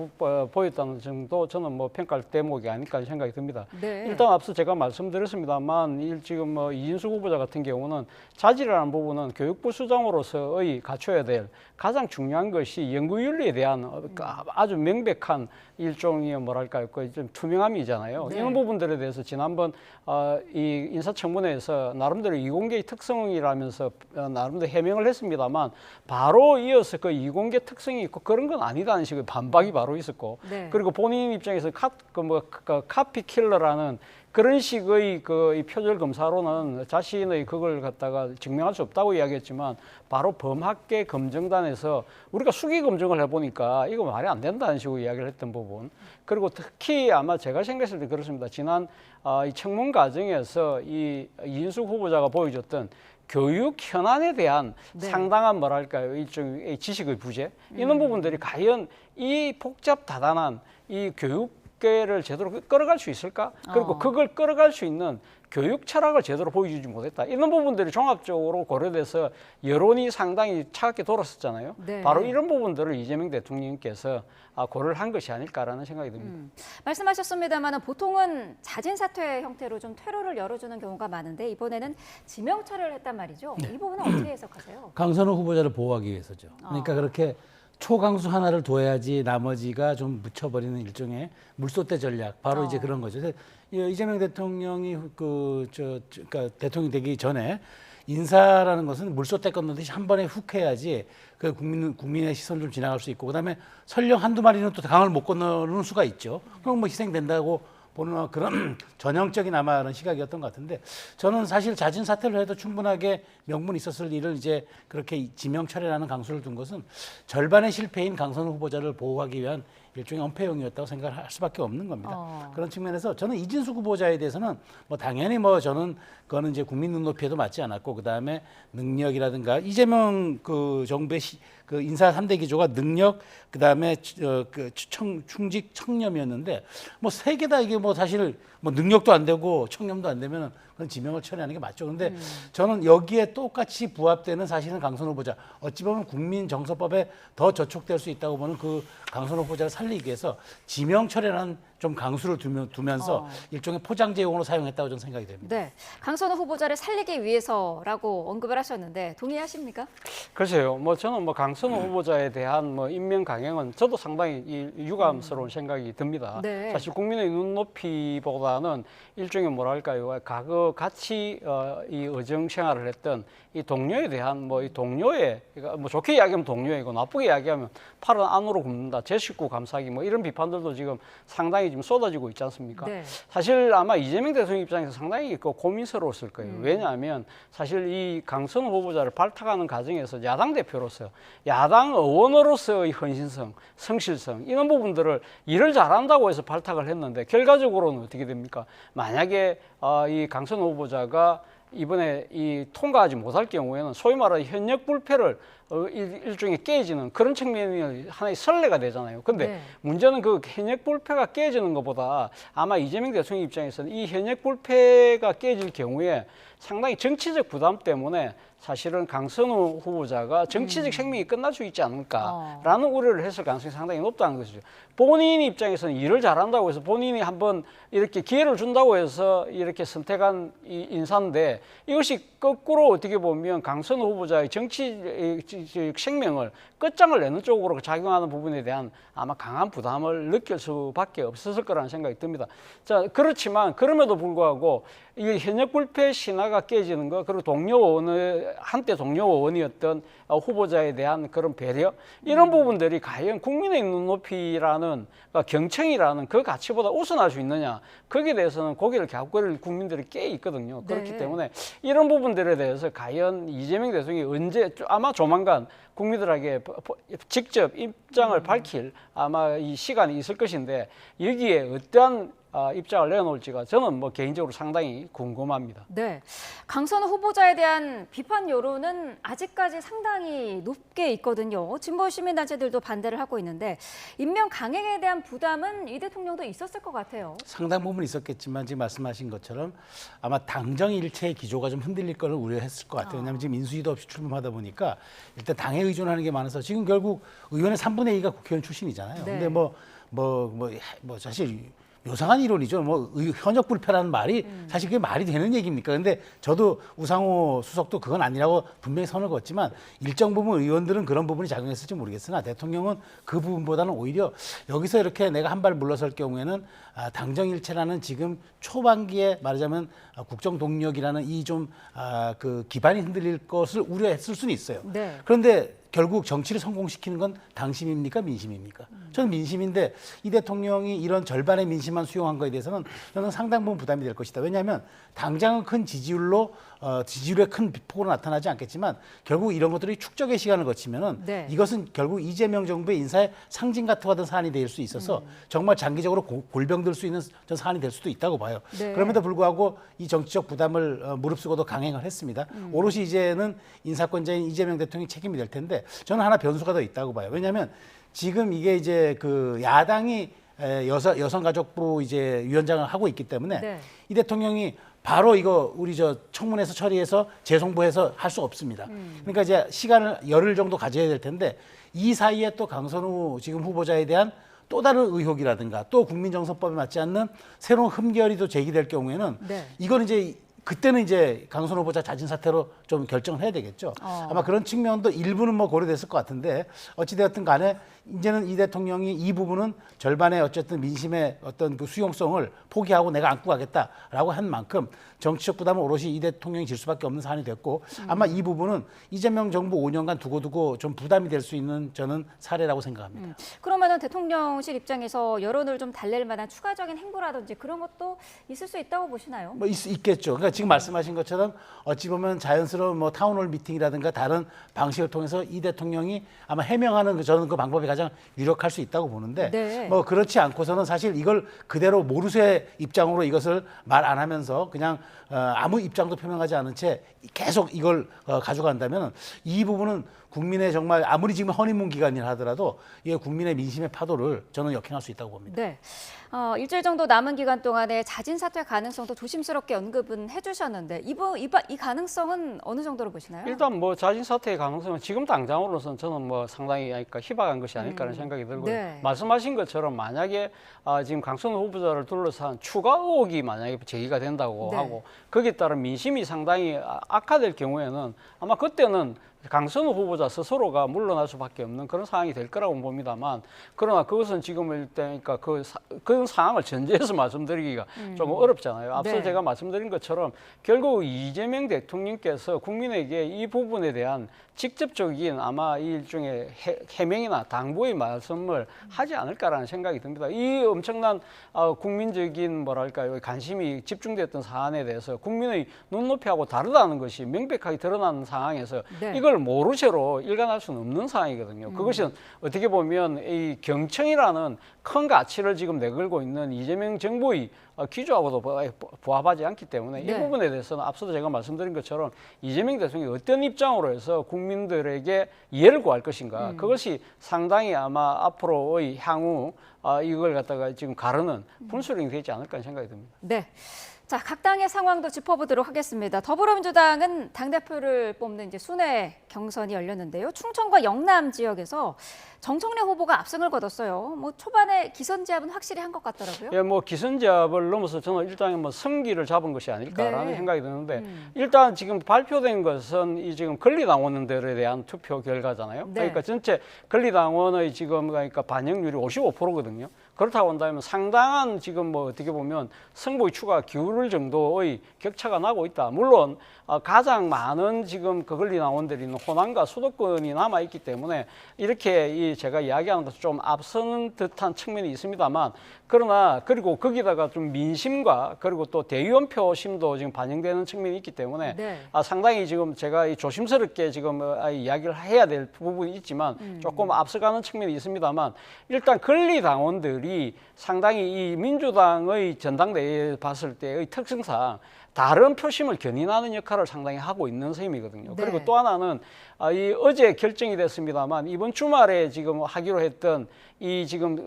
보였다는 정도 저는 뭐 평가할 대목이 아닐까 생각이 듭니다. 네. 일단 앞서 제가 말씀드렸습니다만 지금 뭐 이진수 후보자 같은 경우는 자질이라는 부분은 교육부 수장으로서의 갖춰야 될 가장 중요한 것이 연구윤리에 대한 아주 명백한 일종의 뭐랄까요, 좀 투명함이잖아요. 네. 이런 부분들에 대해서 지난번 이 인사청문회에서 나름대로 이공계의 특성이라면서 나름대로 해명을 했습니다만 바로 이어서 그 이공계 특성이 있고 그런 건 아니다는 식의 반박이 바로 있었고 네. 그리고 본인 입장에서 카피 킬러라는 그런 식의 이 표절 검사로는 자신의 그걸 갖다가 증명할 수 없다고 이야기했지만 바로 범학계 검증단에서 우리가 수기 검증을 해보니까 이거 말이 안 된다는 식으로 이야기를 했던 부분. 그리고 특히 아마 제가 생각했을 때 그렇습니다. 지난 이 청문 과정에서 이 이인숙 후보자가 보여줬던 교육 현안에 대한 네. 상당한 뭐랄까요, 일종의 지식의 부재 이런 부분들이 과연 이 복잡 다단한 이 교육계를 제대로 끌어갈 수 있을까? 그리고 그걸 끌어갈 수 있는 교육 철학을 제대로 보여주지 못했다. 이런 부분들이 종합적으로 고려돼서 여론이 상당히 차갑게 돌았었잖아요. 네. 바로 이런 부분들을 이재명 대통령께서 고려를 한 것이 아닐까라는 생각이 듭니다. 말씀하셨습니다만 보통은 자진 사퇴 형태로 좀 퇴로를 열어주는 경우가 많은데 이번에는 지명 처리를 했단 말이죠. 이 부분은 어떻게 해석하세요? 강선호 후보자를 보호하기 위해서죠. 그러니까 그렇게 초강수 하나를 둬야지 나머지가 좀 묻혀버리는 일종의 물소대 전략. 바로 이제 그런 거죠. 이재명 대통령이 그러니까 대통령이 되기 전에 인사라는 것은 물소대 꺾는듯이 한 번에 훅 해야지 그 국민의 시선을 좀 지나갈 수 있고 그다음에 설령 한두 마리는 또 강을 못 건너는 수가 있죠. 그럼 뭐 희생된다고 보는 그런 전형적인 아마 그런 시각이었던 것 같은데 저는 사실 자진 사퇴를 해도 충분하게 명분이 있었을 일을 이제 그렇게 지명 철회라는 강수를 둔 것은 절반의 실패인 강선호 후보자를 보호하기 위한 일종의 엄폐용이었다고 생각할 수밖에 없는 겁니다. 그런 측면에서 저는 이진숙 후보자에 대해서는 뭐 당연히 뭐 저는 그거는 이제 국민 눈높이에도 맞지 않았고 그 다음에 능력이라든가 이재명 그 정부의 그 인사 3대 기조가 능력 그 다음에 충직 청렴이었는데 뭐 세 개 다 이게 뭐 사실 뭐 능력도 안 되고 청렴도 안 되면 그건 지명을 처리하는 게 맞죠. 그런데 저는 여기에 똑같이 부합되는 사실은 강선호 후보자 어찌 보면 국민정서법에 더 저촉될 수 있다고 보는 그 강선호 후보자를 살리기 위해서 지명 처리라는 좀 강수를 두면서 일종의 포장재용으로 사용했다고 저는 생각이 됩니다. 네, 강선호 후보자를 살리기 위해서라고 언급을 하셨는데 동의하십니까? 글쎄요, 뭐 저는 뭐 강선호 후보자에 대한 뭐 임명 강행은 저도 상당히 유감스러운 생각이 듭니다. 네. 사실 국민의 눈높이보다는 일종의 뭐랄까요, 과거 같이 이 의정 생활을 했던 이 동료에 대한 뭐 이 동료의 뭐 좋게 이야기하면 동료이고 나쁘게 이야기하면 팔은 안으로 굽는다, 제 식구 감싸기 뭐 이런 비판들도 지금 상당히 지금 쏟아지고 있지 않습니까? 네. 사실 아마 이재명 대통령 입장에서 상당히 고민스러웠을 거예요. 왜냐하면 사실 이 강선호 후보자를 발탁하는 과정에서 야당 대표로서 야당 의원으로서의 헌신성, 성실성 이런 부분들을 일을 잘한다고 해서 발탁을 했는데 결과적으로는 어떻게 됩니까? 만약에 이 강선호 후보자가 이번에 이 통과하지 못할 경우에는 소위 말하는 현역 불패를 일종의 깨지는 그런 측면이 하나의 선례가 되잖아요. 근데 네. 문제는 그 현역 불패가 깨지는 것보다 아마 이재명 대통령 입장에서는 이 현역 불패가 깨질 경우에 상당히 정치적 부담 때문에 사실은 강선호 후보자가 정치적 생명이 끝날 수 있지 않을까라는 우려를 했을 가능성이 상당히 높다는 것이죠. 본인 입장에서는 일을 잘한다고 해서 본인이 한번 이렇게 기회를 준다고 해서 이렇게 선택한 이 인사인데 이것이 거꾸로 어떻게 보면 강선호 후보자의 정치적 생명을 끝장을 내는 쪽으로 작용하는 부분에 대한 아마 강한 부담을 느낄 수밖에 없었을 거라는 생각이 듭니다. 자, 그렇지만 그럼에도 불구하고 이 현역 불패 신화가 깨지는 거 그리고 동료 의원의 한때 동료 의원이었던 후보자에 대한 그런 배려 이런 부분들이 과연 국민의 눈높이라는 경청이라는 그 가치보다 우선할 수 있느냐 거기에 대해서는 고개를 갸웃거릴 국민들이 꽤 있거든요. 그렇기 때문에 이런 부분들에 대해서 과연 이재명 대통령이 언제 아마 조만간 국민들에게 직접 입장을 밝힐 아마 이 시간이 있을 것인데 여기에 어떠한 입장을 내놓을지가 저는 뭐 개인적으로 상당히 궁금합니다. 네, 강선우 후보자에 대한 비판 여론은 아직까지 상당히 높게 있거든요. 진보 시민단체들도 반대를 하고 있는데 임명 강행에 대한 부담은 이 대통령도 있었을 것 같아요. 상당 부분 있었겠지만 지금 말씀하신 것처럼 아마 당정 일체의 기조가 좀 흔들릴 거를 우려했을 것 같아요. 왜냐하면 지금 인수위도 없이 출범하다 보니까 일단 당에 의존하는 게 많아서 지금 결국 의원의 3분의 2가 국회의원 출신이잖아요. 네. 근데 사실 요상한 이론이죠. 현역 불패라는 말이 사실 그게 말이 되는 얘기입니까? 근데 저도 우상호 수석도 그건 아니라고 분명히 선을 그었지만 일정 부분 의원들은 그런 부분이 작용했을지 모르겠으나 대통령은 그 부분보다는 오히려 여기서 이렇게 내가 한 발 물러설 경우에는 당정일체라는 지금 초반기에 말하자면 국정 동력이라는 이 좀 그 기반이 흔들릴 것을 우려했을 수는 있어요. 네. 그런데 결국 정치를 성공시키는 건 당심입니까 민심입니까? 저는 민심인데 이 대통령이 이런 절반의 민심만 수용한 거에 대해서는 저는 상당 부분 부담이 될 것이다. 왜냐하면 당장은 큰 지지율로 지지율에 큰 폭으로 나타나지 않겠지만 결국 이런 것들이 축적의 시간을 거치면은 네. 이것은 결국 이재명 정부의 인사의 상징 같은 사안이 될 수 있어서 정말 장기적으로 골병들 수 있는 전 사안이 될 수도 있다고 봐요. 네. 그럼에도 불구하고 이 정치적 부담을 무릅쓰고도 강행을 했습니다. 오롯이 이제는 인사권자인 이재명 대통령이 책임이 될 텐데 저는 하나 변수가 더 있다고 봐요. 왜냐하면 지금 이게 이제 그 야당이 여성가족부 이제 위원장을 하고 있기 때문에 네. 이 대통령이 바로 이거 우리 청문회에서 처리해서 재송부해서 할 수 없습니다. 그러니까 이제 시간을 열흘 정도 가져야 될 텐데 이 사이에 또 강선우 지금 후보자에 대한 또 다른 의혹이라든가 또 국민정서법에 맞지 않는 새로운 흠결이 또 제기될 경우에는 네. 이건 이제 그때는 이제 강선우 후보자 자진 사퇴로 좀 결정을 해야 되겠죠. 아마 그런 측면도 일부는 고려됐을 것 같은데 어찌되었든 간에 이제는 이 대통령이 이 부분은 절반의 어쨌든 민심의 어떤 그 수용성을 포기하고 내가 안고 가겠다라고 한 만큼 정치적 부담은 오롯이 이 대통령이 질 수밖에 없는 사안이 됐고 아마 이 부분은 이재명 정부 5년간 두고두고 좀 부담이 될 수 있는 저는 사례라고 생각합니다. 그러면은 대통령실 입장에서 여론을 좀 달랠 만한 추가적인 행보라든지 그런 것도 있을 수 있다고 보시나요? 있겠죠. 그러니까 지금 말씀하신 것처럼 어찌 보면 자연스러운 타운홀 미팅이라든가 다른 방식을 통해서 이 대통령이 아마 해명하는 저는 그 방법이 가장 유력할 수 있다고 보는데 네. 그렇지 않고서는 사실 이걸 그대로 모르쇠 입장으로 이것을 말 안 하면서 그냥 아무 입장도 표명하지 않은 채 계속 이걸 가져간다면 이 부분은 국민의 정말 아무리 지금 허니문 기간이라 하더라도 이게 국민의 민심의 파도를 저는 역행할 수 있다고 봅니다. 네. 일주일 정도 남은 기간 동안에 자진 사퇴 가능성도 조심스럽게 언급은 해주셨는데 이 가능성은 어느 정도로 보시나요? 일단 자진 사퇴의 가능성은 지금 당장으로서는 저는 상당히 희박한 것이 아닐까라는 생각이 들고요. 네. 말씀하신 것처럼 만약에 지금 강선우 후보자를 둘러싼 추가 의혹이 만약에 제기가 된다고 네. 하고 거기에 따른 민심이 상당히 악화될 경우에는 아마 그때는 강선우 후보자 스스로가 물러날 수밖에 없는 그런 상황이 될 거라고 봅니다만 그러나 그것은 지금 일단 그런 상황을 전제해서 말씀드리기가 조금 어렵잖아요. 앞서 네. 제가 말씀드린 것처럼 결국 이재명 대통령께서 국민에게 이 부분에 대한 직접적인 아마 일종의 해명이나 당부의 말씀을 하지 않을까라는 생각이 듭니다. 이 엄청난 국민적인 관심이 집중됐던 사안에 대해서 국민의 눈높이하고 다르다는 것이 명백하게 드러나는 상황에서 네. 이걸 모르쇠로 일관할 수는 없는 상황이거든요. 그것은 어떻게 보면 이 경청이라는 큰 가치를 지금 내걸고 있는 이재명 정부의 기조하고도 부합하지 않기 때문에 네. 이 부분에 대해서는 앞서도 제가 말씀드린 것처럼 이재명 대통령이 어떤 입장으로 해서 국민들에게 이해를 구할 것인가 그것이 상당히 아마 앞으로의 향후 이걸 갖다가 지금 가르는 분수령이 되지 않을까 하는 생각이 듭니다. 네. 자, 각 당의 상황도 짚어보도록 하겠습니다. 더불어민주당은 당대표를 뽑는 이제 순회 경선이 열렸는데요. 충청과 영남 지역에서 정청래 후보가 압승을 거뒀어요. 초반에 기선제압은 확실히 한 것 같더라고요. 예, 기선제압을 넘어서 저는 일단 승기를 잡은 것이 아닐까라는 네. 생각이 드는데 일단 지금 발표된 것은 이 지금 권리당원들에 대한 투표 결과잖아요. 네. 그러니까 전체 권리당원의 지금 반영률이 55%거든요. 그렇다고 한다면 상당한 지금 어떻게 보면 승부의 추가 기울을 정도의 격차가 나고 있다. 물론 가장 많은 지금 그 권리당원들이 있는 호남과 수도권이 남아 있기 때문에 이렇게 제가 이야기하는 것도 좀 앞서는 듯한 측면이 있습니다만 그러나 그리고 거기다가 좀 민심과 그리고 또 대의원표 심도 지금 반영되는 측면이 있기 때문에 네. 상당히 지금 제가 조심스럽게 지금 이야기를 해야 될 부분이 있지만 조금 앞서가는 측면이 있습니다만 일단 권리당원들이 부분들이 상당히 이 민주당의 전당대회에 봤을 때의 특성상 다른 표심을 견인하는 역할을 상당히 하고 있는 셈이거든요. 네. 그리고 또 하나는 이 어제 결정이 됐습니다만 이번 주말에 지금 하기로 했던 이 지금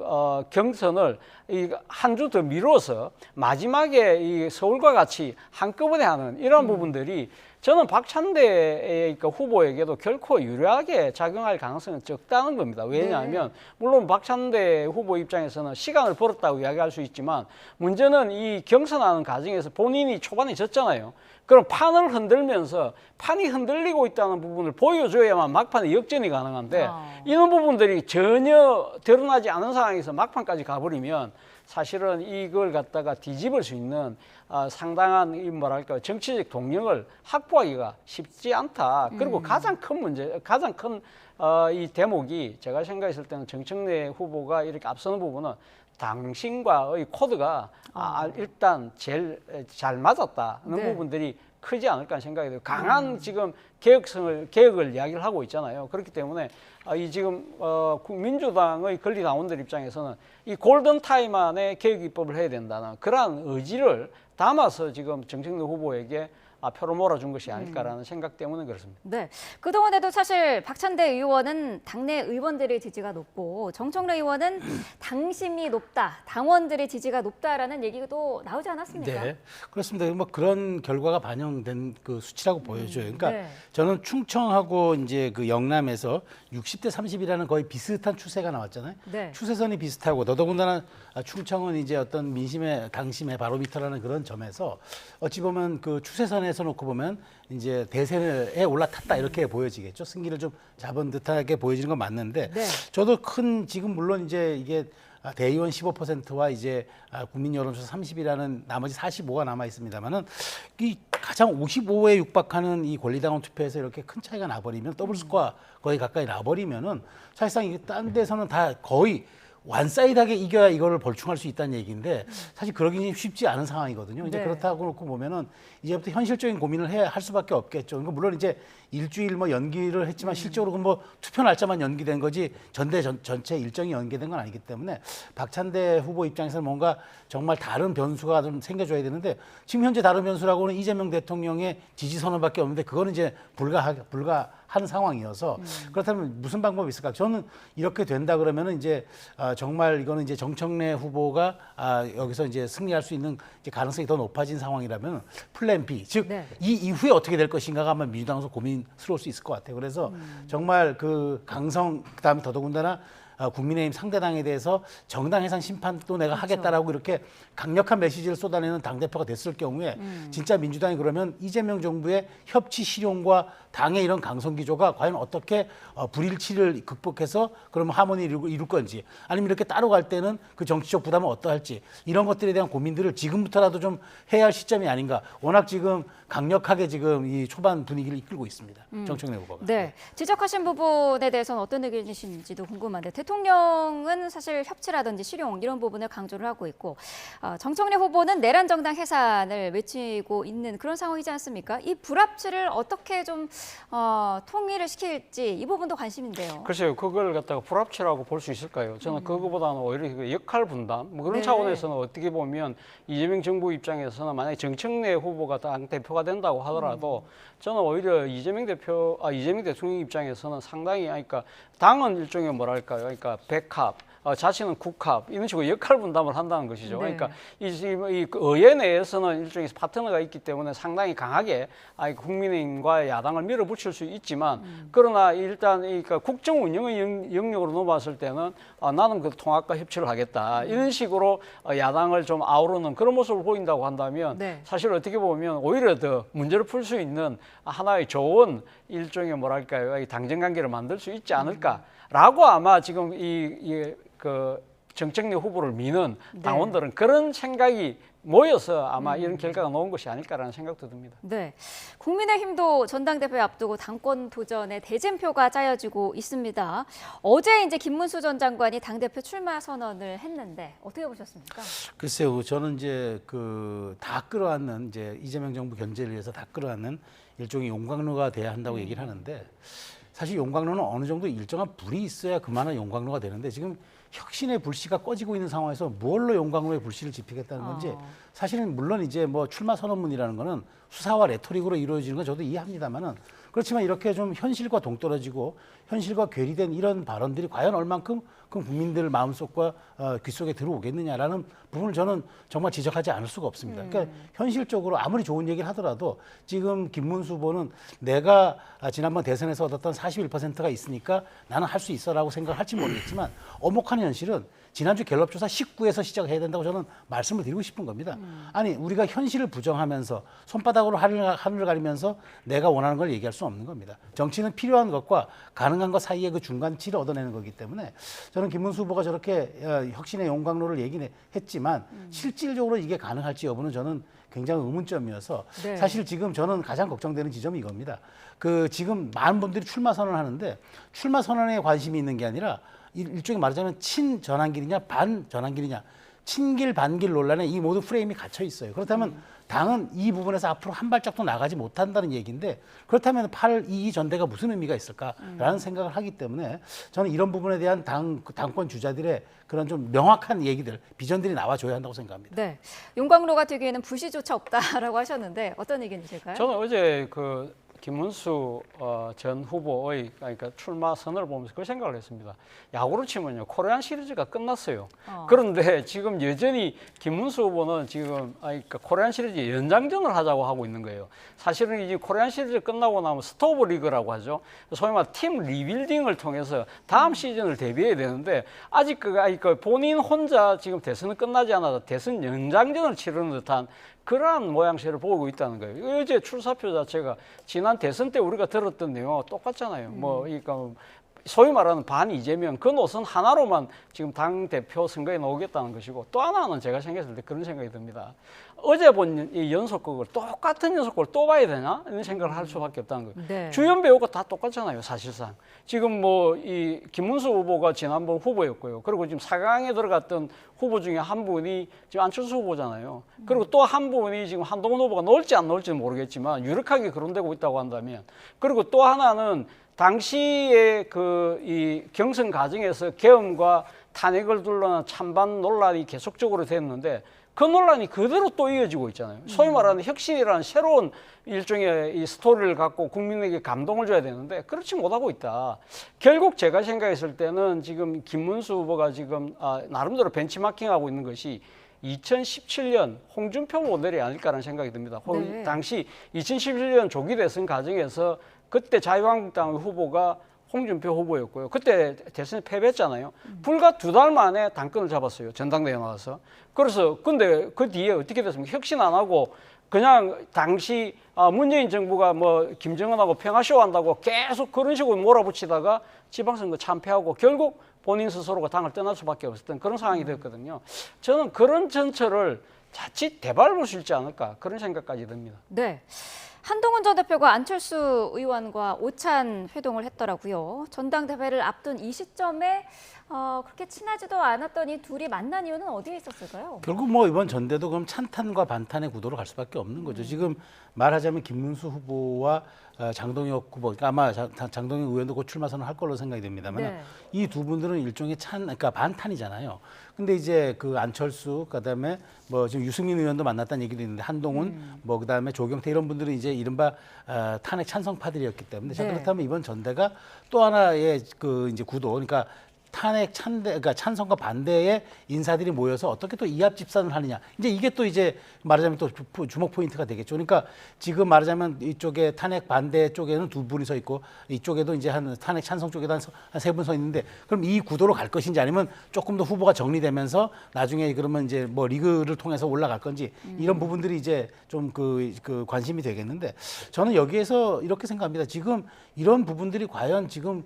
경선을 한 주 더 미뤄서 마지막에 이 서울과 같이 한꺼번에 하는 이런 부분들이 저는 박찬대 후보에게도 결코 유리하게 작용할 가능성은 적다는 겁니다. 왜냐하면 물론 박찬대 후보 입장에서는 시간을 벌었다고 이야기할 수 있지만 문제는 이 경선하는 과정에서 본인이 초반에 졌잖아요. 그럼 판을 흔들면서 판이 흔들리고 있다는 부분을 보여줘야만 막판에 역전이 가능한데 이런 부분들이 전혀 드러나지 않은 상황에서 막판까지 가버리면 사실은 이걸 갖다가 뒤집을 수 있는 상당한 이 뭐랄까 정치적 동력을 확보하기가 쉽지 않다. 그리고 가장 큰 문제, 가장 큰 이 대목이 제가 생각했을 때는 정청래 후보가 이렇게 앞서는 부분은 당신과의 코드가 일단 제일 잘 맞았다는 부분들이 크지 않을까 생각이 돼요. 강한 지금 개혁을 이야기를 하고 있잖아요. 그렇기 때문에 이 지금 민주당의 권리당원들 입장에서는 이 골든 타임 안에 개혁 입법을 해야 된다는 그러한 의지를 담아서 지금 정청래 후보에게 표를 몰아준 것이 아닐까라는 생각 때문에 그렇습니다. 네, 그동안에도 사실 박찬대 의원은 당내 의원들의 지지가 높고 정청래 의원은 당심이 높다, 당원들의 지지가 높다라는 얘기도 나오지 않았습니까? 네, 그렇습니다. 뭐 그런 결과가 반영된 그 수치라고 보여져요. 그러니까 저는 충청하고 이제 그 영남에서 60대 30이라는 거의 비슷한 추세가 나왔잖아요. 추세선이 비슷하고 더더군다나 충청은 이제 어떤 민심의 당심의 바로미터라는 그런 점에서 어찌 보면 그 추세선에서 놓고 보면 이제 대세에 올라탔다 이렇게 보여지겠죠. 승기를 좀 잡은 듯하게 보여지는 건 맞는데 저도 지금 물론 이제 이게 대의원 15%와 이제 국민 여론조사 30이라는 나머지 45가 남아 있습니다만은 이 가장 55에 육박하는 이 권리당원 투표에서 이렇게 큰 차이가 나버리면 더블 스코어 거의 가까이 나버리면은 사실상 이게 딴 데서는 다 거의 완사이드하게 이겨야 이거를 벌충할 수 있다는 얘기인데 사실 그러기 쉽지 않은 상황이거든요. 이제 그렇다고 놓고 보면은 이제부터 현실적인 고민을 해야 할 수밖에 없겠죠. 그러니까 물론 이제 일주일 뭐 연기를 했지만 실적으로 뭐 투표 날짜만 연기된 거지 전체 일정이 연기된 건 아니기 때문에 박찬대 후보 입장에서는 뭔가 정말 다른 변수가 좀 생겨줘야 되는데 지금 현재 다른 변수라고는 이재명 대통령의 지지 선언밖에 없는데 그거는 이제 불가한 상황이어서 그렇다면 무슨 방법이 있을까? 저는 이렇게 된다 그러면은 이제 정말 이거는 이제 정청래 후보가 여기서 이제 승리할 수 있는 이제 가능성이 더 높아진 상황이라면 플랜 B, 즉 이 이후에 어떻게 될 것인가가 아마 민주당에서 고민스러울 수 있을 것 같아요. 그래서 정말 그 강성 그다음에 더더군다나 국민의힘 상대당에 대해서 정당 해산 심판도 내가 하겠다라고 이렇게 강력한 메시지를 쏟아내는 당대표가 됐을 경우에 진짜 민주당이 그러면 이재명 정부의 협치 실용과 당의 이런 강성 기조가 과연 어떻게 불일치를 극복해서 그러면 하모니를 이룰 건지 아니면 이렇게 따로 갈 때는 그 정치적 부담은 어떠할지 이런 것들에 대한 고민들을 지금부터라도 좀 해야 할 시점이 아닌가. 워낙 지금 강력하게 지금 이 초반 분위기를 이끌고 있습니다. 정청래 후보가. 네, 지적하신 부분에 대해서는 어떤 의견이신지도 궁금한데 대통령은 사실 협치라든지 실용 이런 부분을 강조를 하고 있고 정청래 후보는 내란 정당 해산을 외치고 있는 그런 상황이지 않습니까? 이 불합치를 어떻게 좀 통일을 시킬지 이 부분도 관심인데요. 글쎄요, 그걸 갖다가 불합치라고 볼 수 있을까요? 저는 그거보다는 오히려 그 역할 분담 뭐 그런 차원에서는 어떻게 보면 이재명 정부 입장에서는 만약에 정청래 후보가 당 대표가 된다고 하더라도 저는 오히려 이재명 대통령 입장에서는 상당히 그러니까 당은 일종의 뭐랄까요? 그러니까 백합 자신은 국합 이런 식으로 역할 분담을 한다는 것이죠. 그러니까 이 의회 내에서는 일종의 파트너가 있기 때문에 상당히 강하게 국민의힘과 야당을 밀어붙일 수 있지만 그러나 일단 그러니까 국정 운영의 영역으로 넘어왔을 때는 나는 그 통합과 협치를 하겠다 이런 식으로 야당을 좀 아우르는 그런 모습을 보인다고 한다면 사실 어떻게 보면 오히려 더 문제를 풀 수 있는 하나의 좋은 일종의 뭐랄까요 이 당정 관계를 만들 수 있지 않을까라고 아마 지금 그 정청래 후보를 미는 당원들은 그런 생각이 모여서 아마 이런 결과가 나온 것이 아닐까라는 생각도 듭니다. 네, 국민의힘도 전당대회 앞두고 당권 도전의 대진표가 짜여지고 있습니다. 어제 이제 김문수 전 장관이 당대표 출마 선언을 했는데 어떻게 보셨습니까? 글쎄요, 저는 이제 다 끌어안는 이제 이재명 정부 견제를 위해서 다 끌어안는 일종의 용광로가 돼야 한다고 얘기를 하는데 사실 용광로는 어느 정도 일정한 불이 있어야 그만한 용광로가 되는데 지금 혁신의 불씨가 꺼지고 있는 상황에서 뭘로 용광로의 불씨를 지피겠다는 건지 사실은 물론 이제 뭐 출마 선언문이라는 거는 수사와 레토릭으로 이루어지는 건 저도 이해합니다만은 그렇지만 이렇게 좀 현실과 동떨어지고 현실과 괴리된 이런 발언들이 과연 얼만큼 그 국민들 마음속과 귓속에 들어오겠느냐라는 부분을 저는 정말 지적하지 않을 수가 없습니다. 그러니까 현실적으로 아무리 좋은 얘기를 하더라도 지금 김문수 후보는 내가 지난번 대선에서 얻었던 41%가 있으니까 나는 할 수 있어라고 생각을 할지 모르겠지만 엄혹한 현실은 지난주 갤럽조사 19에서 시작해야 된다고 저는 말씀을 드리고 싶은 겁니다. 아니 우리가 현실을 부정하면서 손바닥으로 하늘을 가리면서 내가 원하는 걸 얘기할 수 없는 겁니다. 정치는 필요한 것과 가능한 것 사이의 그 중간치를 얻어내는 거기 때문에 저는 김문수 후보가 저렇게 혁신의 용광로를 얘기했지만 실질적으로 이게 가능할지 여부는 저는 굉장히 의문점이어서 네. 사실 지금 저는 가장 걱정되는 지점이 이겁니다. 그 지금 많은 분들이 출마 선언하는데 출마 선언에 관심이 있는 게 아니라 일종의 말하자면 친전환길이냐 반전환길이냐 친길 반길 논란에 이 모든 프레임이 갇혀 있어요. 그렇다면 당은 이 부분에서 앞으로 한 발짝도 나가지 못한다는 얘기인데 그렇다면 8.22 전대가 무슨 의미가 있을까라는 생각을 하기 때문에 저는 이런 부분에 대한 당권 주자들의 그런 좀 명확한 얘기들, 비전들이 나와줘야 한다고 생각합니다. 네, 용광로가 되기에는 불씨조차 없다라고 하셨는데 어떤 의견이실까요? 저는 어제 그 김문수 전 후보의 그러니까 출마 선언을 보면서 그 생각을 했습니다. 야구로 치면요, 코리안 시리즈가 끝났어요. 그런데 지금 여전히 김문수 후보는 지금 그러니까 코리안 시리즈 연장전을 하자고 하고 있는 거예요. 사실은 이제 코리안 시리즈 끝나고 나면 스토브 리그라고 하죠. 소위 말해 팀 리빌딩을 통해서 다음 시즌을 대비해야 되는데 아직 그 본인 혼자 지금 대선은 끝나지 않아서 대선 연장전을 치르는 듯한 그러한 모양새를 보고 있다는 거예요. 어제 출사표 자체가 지난 대선 때 우리가 들었던 내용과 똑같잖아요. 그러니까 소위 말하는 반 이재명 그 노선 하나로만 지금 당 대표 선거에 나오겠다는 것이고 또 하나는 제가 생각했을 때 그런 생각이 듭니다. 어제 본 이 연속극을 똑같은 연속극을 또 봐야 되나 이런 생각을 할 수밖에 없다는 거예요. 네. 주연 배우가 다 똑같잖아요, 사실상. 지금 뭐 이 김문수 후보가 지난번 후보였고요. 그리고 지금 4강에 들어갔던 후보 중에 한 분이 지금 안철수 후보잖아요. 그리고 또 한 분이 지금 한동훈 후보가 나올지 안 나올지는 모르겠지만 유력하게 거론되고 있다고 한다면, 그리고 또 하나는 당시에 그 이 경선 과정에서 계엄과 탄핵을 둘러싼 찬반 논란이 계속적으로 됐는데 그 논란이 그대로 또 이어지고 있잖아요. 소위 말하는 혁신이라는 새로운 일종의 이 스토리를 갖고 국민에게 감동을 줘야 되는데 그렇지 못하고 있다. 결국 제가 생각했을 때는 지금 김문수 후보가 지금 나름대로 벤치마킹하고 있는 것이 2017년 홍준표 모델이 아닐까라는 생각이 듭니다. 네. 당시 2017년 조기 대선 과정에서 그때 자유한국당 후보가 홍준표 후보였고요. 그때 대선에 패배했잖아요. 불과 2달 만에 당권을 잡았어요. 전당대회 나와서. 그래서 근데 그 뒤에 어떻게 됐습니까? 혁신 안 하고 그냥 당시 문재인 정부가 뭐 김정은하고 평화쇼 한다고 계속 그런 식으로 몰아붙이다가 지방선거 참패하고 결국 본인 스스로가 당을 떠날 수밖에 없었던 그런 상황이 됐거든요. 저는 그런 전철을 자칫 되밟을 수 있지 않을까 그런 생각까지 듭니다. 네. 한동훈 전 대표가 안철수 의원과 오찬 회동을 했더라고요. 전당대회를 앞둔 이 시점에 그렇게 친하지도 않았던 이 둘이 만난 이유는 어디에 있었을까요? 결국 뭐 이번 전대도 그럼 찬탄과 반탄의 구도로 갈 수밖에 없는 거죠. 지금 말하자면 김문수 후보와 장동혁 후보, 그러니까 아마 장동혁 의원도 곧 출마 선언할 걸로 생각이 됩니다만 네. 이 두 분들은 일종의 그러니까 반탄이잖아요. 근데 이제 그 안철수, 그다음에 뭐 지금 유승민 의원도 만났다는 얘기도 있는데 한동훈, 뭐 그다음에 조경태 이런 분들은 이제 이른바 탄핵 찬성파들이었기 때문에 자, 그렇다면 이번 전대가 또 하나의 그 이제 구도, 그러니까 탄핵 그러니까 찬성과 반대의 인사들이 모여서 어떻게 또 이합 집산을 하느냐. 이제 이게 또 이제 말하자면 또 주목 포인트가 되겠죠. 그러니까 지금 말하자면 이쪽에 탄핵 반대 쪽에는 두 분이 서 있고 이쪽에도 이제 한 탄핵 찬성 쪽에도 한 세 분 서 있는데 그럼 이 구도로 갈 것인지 아니면 조금 더 후보가 정리되면서 나중에 그러면 이제 뭐 리그를 통해서 올라갈 건지 이런 부분들이 이제 좀 그 관심이 되겠는데 저는 여기에서 이렇게 생각합니다. 지금 이런 부분들이 과연 지금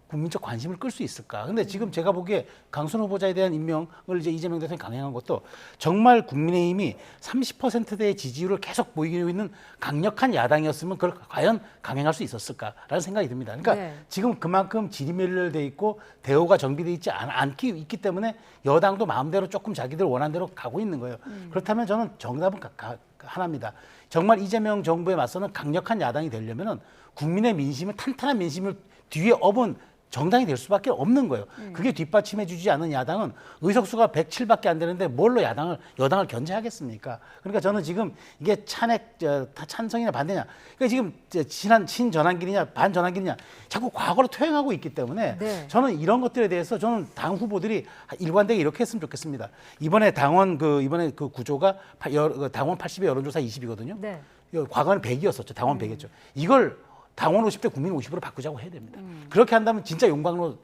국민적 관심을 끌 수 있을까? 근데 지금 제가 보기에 강순 후보자에 대한 임명을 이제 이재명 대통령이 강행한 것도 정말 국민의힘이 30%대의 지지율을 계속 보이고 있는 강력한 야당이었으면 그걸 과연 강행할 수 있었을까라는 생각이 듭니다. 그러니까 네. 지금 그만큼 질의멸렬돼 있고 대우가 정비돼 있지 있기 때문에 여당도 마음대로 조금 자기들 원하는 대로 가고 있는 거예요. 그렇다면 저는 정답은 하나입니다. 정말 이재명 정부에 맞서는 강력한 야당이 되려면은 국민의 민심을 탄탄한 민심을 뒤에 업은 정당이 될 수밖에 없는 거예요. 그게 뒷받침해 주지 않는 야당은 의석수가 107밖에 안 되는데 뭘로 여당을 견제하겠습니까? 그러니까 저는 지금 이게 찬성이냐 반대냐. 그러니까 지금 지난 친전환기냐 반전환기냐 자꾸 과거로 퇴행하고 있기 때문에 네. 저는 이런 것들에 대해서 저는 당 후보들이 일관되게 이렇게 했으면 좋겠습니다. 이번에 이번에 그 구조가 당원 80에 여론조사 20이거든요. 네. 과거는 100이었었죠. 당원 100이었죠. 이걸 당원 50대 국민 50으로 바꾸자고 해야 됩니다. 그렇게 한다면 진짜 용광로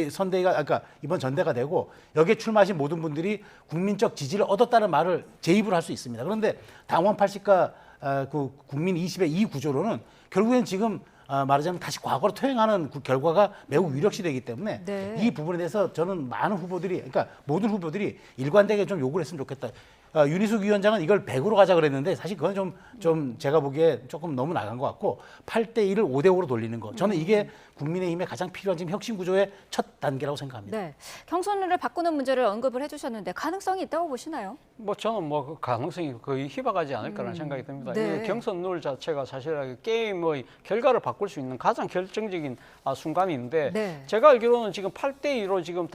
선대가 아까 이번 전대가 되고 여기에 출마하신 모든 분들이 국민적 지지를 얻었다는 말을 제 입으로 할 수 있습니다. 그런데 당원 80과 그 국민 20의 이 구조로는 결국엔 지금 말하자면 다시 과거로 퇴행하는 그 결과가 매우 유력시되기 때문에 네. 이 부분에 대해서 저는 많은 후보들이 그러니까 모든 후보들이 일관되게 좀 요구를 했으면 좋겠다. 윤희숙 위원장은 이걸 100으로 가자 그랬는데 사실 그건 좀 제가 보기에 조금 너무 나간 것 같고 8대 1을 5대 5로 돌리는 거. 저는 이게 국민의힘에 가장 필요한 지금 혁신 구조의 첫 단계라고 생각합니다. 네. 경선룰을 바꾸는 문제를 언급을 해주셨는데 가능성이 있다고 보시나요? 뭐 저는 뭐 그 가능성이 거의 희박하지 않을까라는 생각이 듭니다. 네. 이 경선룰 자체가 사실 게임의 결과를 바꿀 수 있는 가장 결정적인 순간인데 네. 제가 알기로는 지금 8대 2로 지금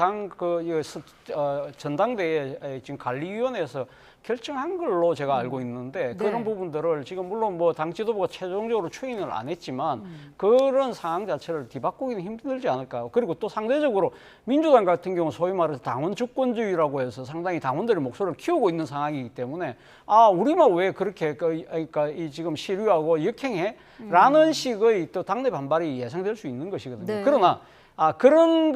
전당대회 지금 관리위원회에서 결정한 걸로 제가 알고 있는데 그런 부분들을 지금 물론 뭐 당 지도부가 최종적으로 추인을 안 했지만 그런 상황 자체를 뒤바꾸기는 힘들지 않을까요? 그리고 또 상대적으로 민주당 같은 경우 소위 말해서 당원 주권주의라고 해서 상당히 당원들의 목소리를 키우고 있는 상황이기 때문에 우리만 왜 그렇게 그러니까 이 지금 시류하고 역행해? 라는 식의 또 당내 반발이 예상될 수 있는 것이거든요. 네. 그러나 그런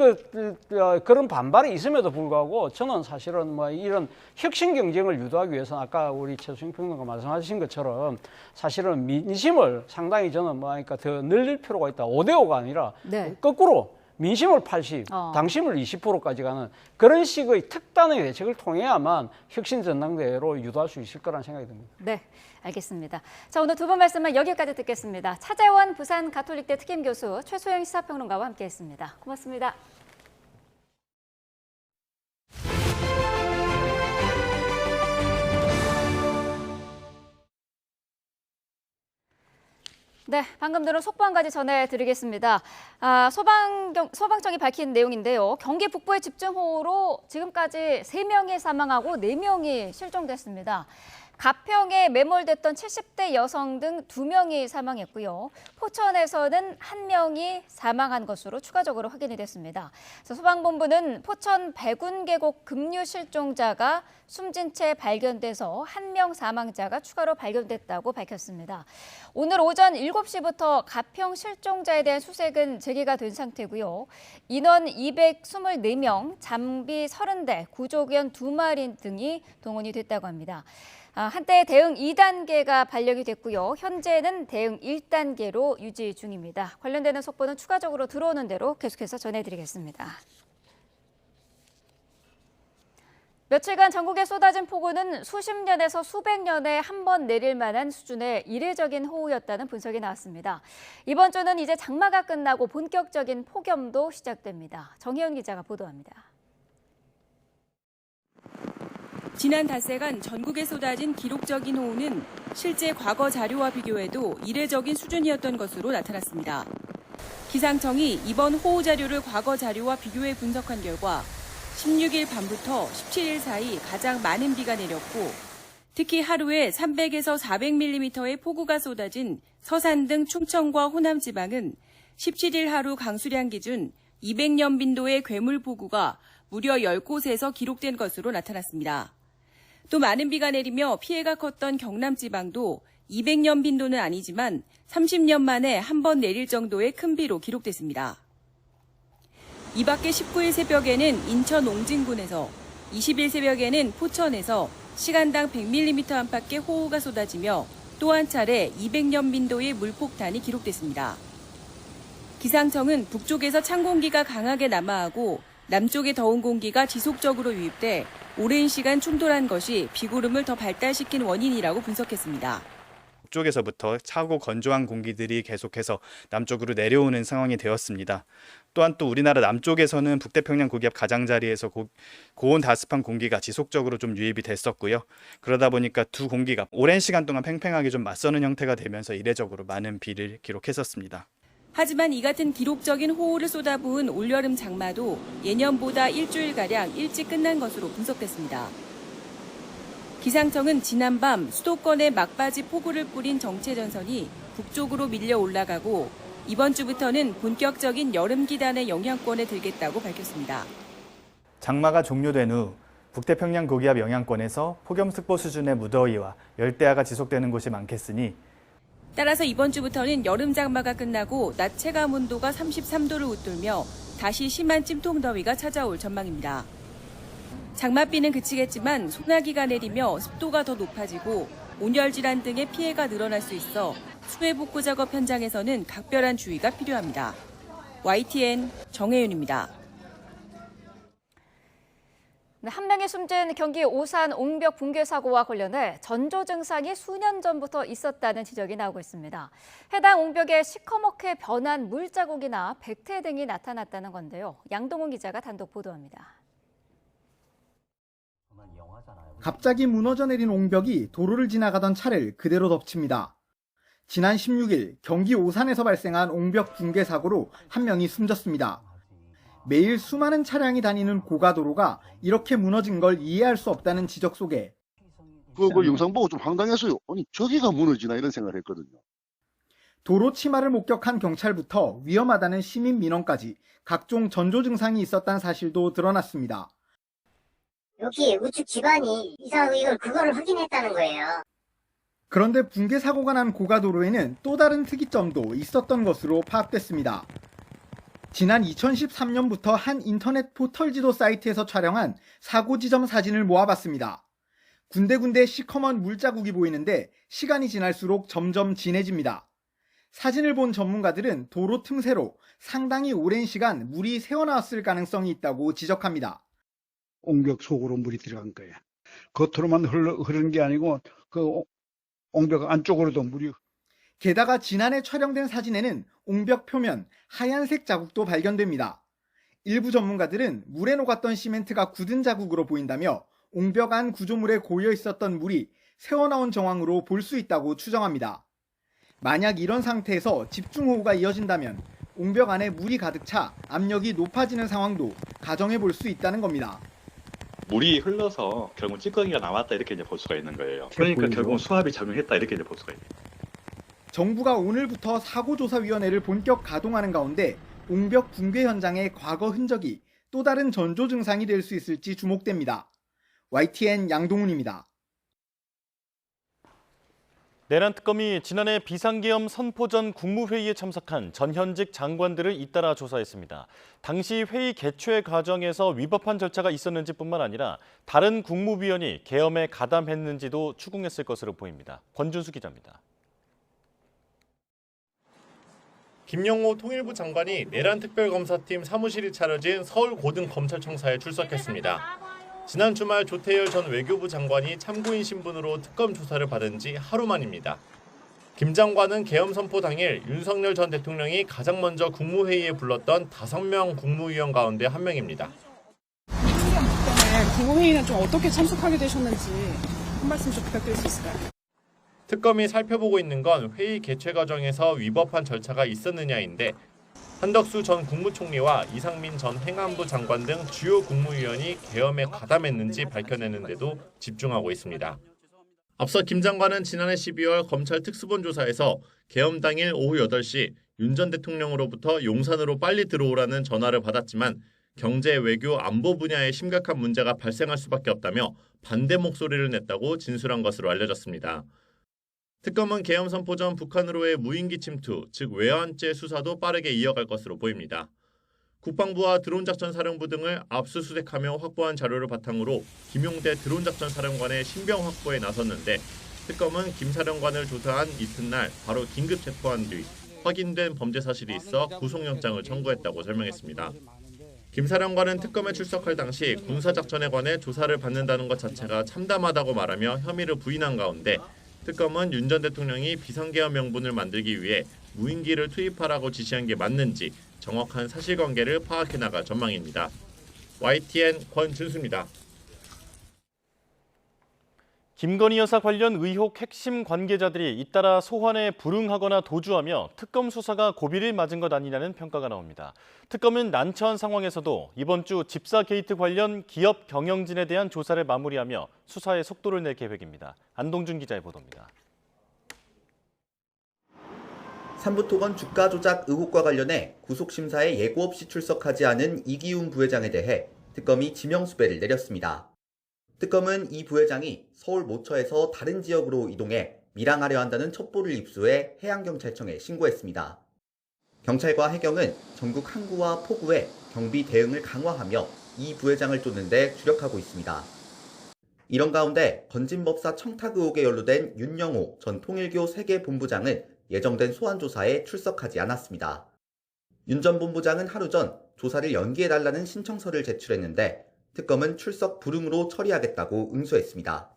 반발이 있음에도 불구하고 저는 사실은 뭐 이런 혁신 경쟁을 유도하기 위해서는 아까 우리 최수영 평론가 말씀하신 것처럼 사실은 민심을 상당히 저는 그러니까 더 늘릴 필요가 있다. 5대 5가 아니라 네. 거꾸로 민심을 80, 당심을 20%까지 가는 그런 식의 특단의 대책을 통해야만 혁신 전당대회로 유도할 수 있을 거라는 생각이 듭니다. 네, 알겠습니다. 자, 오늘 두 분 말씀은 여기까지 듣겠습니다. 차재원 부산 가톨릭대 특임교수, 최소영 시사평론가와 함께했습니다. 고맙습니다. 네, 방금 들은 속보 한 가지 전해드리겠습니다. 소방청이 밝힌 내용인데요. 경기 북부의 집중호우로 지금까지 3명이 사망하고 4명이 실종됐습니다. 가평에 매몰됐던 70대 여성 등 2명이 사망했고요. 포천에서는 1명이 사망한 것으로 추가적으로 확인이 됐습니다. 소방본부는 포천 백운계곡 급류 실종자가 숨진 채 발견돼서 1명 사망자가 추가로 발견됐다고 밝혔습니다. 오늘 오전 7시부터 가평 실종자에 대한 수색은 재개가 된 상태고요. 인원 224명, 장비 30대, 구조견 2마리 등이 동원이 됐다고 합니다. 한때 대응 2단계가 발령이 됐고요. 현재는 대응 1단계로 유지 중입니다. 관련되는 속보는 추가적으로 들어오는 대로 계속해서 전해드리겠습니다. 며칠간 전국에 쏟아진 폭우는 수십 년에서 수백 년에 한 번 내릴 만한 수준의 이례적인 호우였다는 분석이 나왔습니다. 이번 주는 이제 장마가 끝나고 본격적인 폭염도 시작됩니다. 정희연 기자가 보도합니다. 지난 닷새간 전국에 쏟아진 기록적인 호우는 실제 과거 자료와 비교해도 이례적인 수준이었던 것으로 나타났습니다. 기상청이 이번 호우 자료를 과거 자료와 비교해 분석한 결과 16일 밤부터 17일 사이 가장 많은 비가 내렸고 특히 하루에 300에서 400mm의 폭우가 쏟아진 서산 등 충청과 호남 지방은 17일 하루 강수량 기준 200년 빈도의 괴물폭우가 무려 10곳에서 기록된 것으로 나타났습니다. 또 많은 비가 내리며 피해가 컸던 경남 지방도 200년 빈도는 아니지만 30년 만에 한 번 내릴 정도의 큰 비로 기록됐습니다. 이 밖에 19일 새벽에는 인천 옹진군에서, 20일 새벽에는 포천에서 시간당 100mm 안팎의 호우가 쏟아지며 또 한 차례 200년 빈도의 물폭탄이 기록됐습니다. 기상청은 북쪽에서 찬 공기가 강하게 남하하고 남쪽의 더운 공기가 지속적으로 유입돼 오랜 시간 충돌한 것이 비구름을 더 발달시킨 원인이라고 분석했습니다. 북쪽에서부터 차고 건조한 공기들이 계속해서 남쪽으로 내려오는 상황이 되었습니다. 또한 또 우리나라 남쪽에서는 북태평양 고기압 가장자리에서 고온 다습한 공기가 지속적으로 좀 유입이 됐었고요. 그러다 보니까 두 공기가 오랜 시간 동안 팽팽하게 좀 맞서는 형태가 되면서 이례적으로 많은 비를 기록했었습니다. 하지만 이 같은 기록적인 호우를 쏟아부은 올여름 장마도 예년보다 일주일가량 일찍 끝난 것으로 분석됐습니다. 기상청은 지난밤 수도권에 막바지 폭우를 뿌린 정체전선이 북쪽으로 밀려 올라가고 이번 주부터는 본격적인 여름 기단의 영향권에 들겠다고 밝혔습니다. 장마가 종료된 후 북태평양 고기압 영향권에서 폭염특보 수준의 무더위와 열대야가 지속되는 곳이 많겠으니 따라서 이번 주부터는 여름 장마가 끝나고 낮 체감 온도가 33도를 웃돌며 다시 심한 찜통더위가 찾아올 전망입니다. 장맛비는 그치겠지만 소나기가 내리며 습도가 더 높아지고 온열 질환 등의 피해가 늘어날 수 있어 수해 복구 작업 현장에서는 각별한 주의가 필요합니다. YTN 정혜윤입니다. 한 명이 숨진 경기 오산 옹벽 붕괴 사고와 관련해 전조 증상이 수년 전부터 있었다는 지적이 나오고 있습니다. 해당 옹벽에 시커멓게 변한 물자국이나 백태 등이 나타났다는 건데요. 양동훈 기자가 단독 보도합니다. 갑자기 무너져 내린 옹벽이 도로를 지나가던 차를 그대로 덮칩니다. 지난 16일 경기 오산에서 발생한 옹벽 붕괴 사고로 한 명이 숨졌습니다. 매일 수많은 차량이 다니는 고가도로가 이렇게 무너진 걸 이해할 수 없다는 지적 속에 그걸 영상 보고 좀 황당했어요. 아니 저기가 무너지나 이런 생각을 했거든요. 도로 침하를 목격한 경찰부터 위험하다는 시민 민원까지 각종 전조 증상이 있었다는 사실도 드러났습니다. 여기 우측 기반이 그거를 확인했다는 거예요. 그런데 붕괴 사고가 난 고가도로에는 또 다른 특이점도 있었던 것으로 파악됐습니다. 지난 2013년부터 한 인터넷 포털 지도 사이트에서 촬영한 사고 지점 사진을 모아봤습니다. 군데군데 시커먼 물자국이 보이는데 시간이 지날수록 점점 진해집니다. 사진을 본 전문가들은 도로 틈새로 상당히 오랜 시간 물이 새어나왔을 가능성이 있다고 지적합니다. 옹벽 속으로 물이 들어간 거야. 겉으로만 흐르는 게 아니고 그 옹벽 안쪽으로도 물이. 게다가 지난해 촬영된 사진에는 옹벽 표면 하얀색 자국도 발견됩니다. 일부 전문가들은 물에 녹았던 시멘트가 굳은 자국으로 보인다며 옹벽 안 구조물에 고여 있었던 물이 새어나온 정황으로 볼 수 있다고 추정합니다. 만약 이런 상태에서 집중호우가 이어진다면 옹벽 안에 물이 가득 차 압력이 높아지는 상황도 가정해 볼 수 있다는 겁니다. 물이 흘러서 결국 찌꺼기가 남았다 이렇게 이제 볼 수가 있는 거예요. 그러니까 결국 수압이 작용했다 이렇게 이제 볼 수가 있는 거예요. 정부가 오늘부터 사고조사위원회를 본격 가동하는 가운데 옹벽 붕괴 현장의 과거 흔적이 또 다른 전조 증상이 될 수 있을지 주목됩니다. YTN 양동훈입니다. 내란 특검이 지난해 비상계엄 선포 전 국무회의에 참석한 전현직 장관들을 잇따라 조사했습니다. 당시 회의 개최 과정에서 위법한 절차가 있었는지뿐만 아니라 다른 국무위원이 계엄에 가담했는지도 추궁했을 것으로 보입니다. 권준수 기자입니다. 김영호 통일부 장관이 내란 특별검사팀 사무실이 차려진 서울고등검찰청사에 출석했습니다. 지난 주말 조태열 전 외교부 장관이 참고인 신분으로 특검 조사를 받은 지 하루 만입니다. 김 장관은 계엄 선포 당일 윤석열 전 대통령이 가장 먼저 국무회의에 불렀던 5명 국무위원 가운데 한 명입니다. 국무회의는 좀 어떻게 참석하게 되셨는지 한 말씀 좀 부탁드릴 수 있을까요? 특검이 살펴보고 있는 건 회의 개최 과정에서 위법한 절차가 있었느냐인데 한덕수 전 국무총리와 이상민 전 행안부 장관 등 주요 국무위원이 계엄에 가담했는지 밝혀내는 데도 집중하고 있습니다. 앞서 김 장관은 지난해 12월 검찰 특수본 조사에서 계엄 당일 오후 8시 윤 전 대통령으로부터 용산으로 빨리 들어오라는 전화를 받았지만 경제, 외교, 안보 분야에 심각한 문제가 발생할 수밖에 없다며 반대 목소리를 냈다고 진술한 것으로 알려졌습니다. 특검은 계엄 선포 전 북한으로의 무인기 침투, 즉 외환죄 수사도 빠르게 이어갈 것으로 보입니다. 국방부와 드론작전사령부 등을 압수수색하며 확보한 자료를 바탕으로 김용대 드론작전사령관의 신병 확보에 나섰는데 특검은 김 사령관을 조사한 이튿날 바로 긴급 체포한 뒤 확인된 범죄 사실이 있어 구속영장을 청구했다고 설명했습니다. 김 사령관은 특검에 출석할 당시 군사작전에 관해 조사를 받는다는 것 자체가 참담하다고 말하며 혐의를 부인한 가운데 특검은 윤 전 대통령이 비상계엄 명분을 만들기 위해 무인기를 투입하라고 지시한 게 맞는지 정확한 사실관계를 파악해 나갈 전망입니다. YTN 권준수입니다. 김건희 여사 관련 의혹 핵심 관계자들이 잇따라 소환에 불응하거나 도주하며 특검 수사가 고비를 맞은 것 아니냐는 평가가 나옵니다. 특검은 난처한 상황에서도 이번 주 집사 게이트 관련 기업 경영진에 대한 조사를 마무리하며 수사에 속도를 낼 계획입니다. 안동준 기자의 보도입니다. 삼부토건 주가 조작 의혹과 관련해 구속심사에 예고 없이 출석하지 않은 이기훈 부회장에 대해 특검이 지명수배를 내렸습니다. 특검은 이 부회장이 서울 모처에서 다른 지역으로 이동해 밀항하려 한다는 첩보를 입수해 해양경찰청에 신고했습니다. 경찰과 해경은 전국 항구와 포구에 경비 대응을 강화하며 이 부회장을 쫓는 데 주력하고 있습니다. 이런 가운데 건진법사 청탁 의혹에 연루된 윤영호 전 통일교 세계본부장은 예정된 소환 조사에 출석하지 않았습니다. 윤 전 본부장은 하루 전 조사를 연기해달라는 신청서를 제출했는데 특검은 출석 불응으로 처리하겠다고 응수했습니다.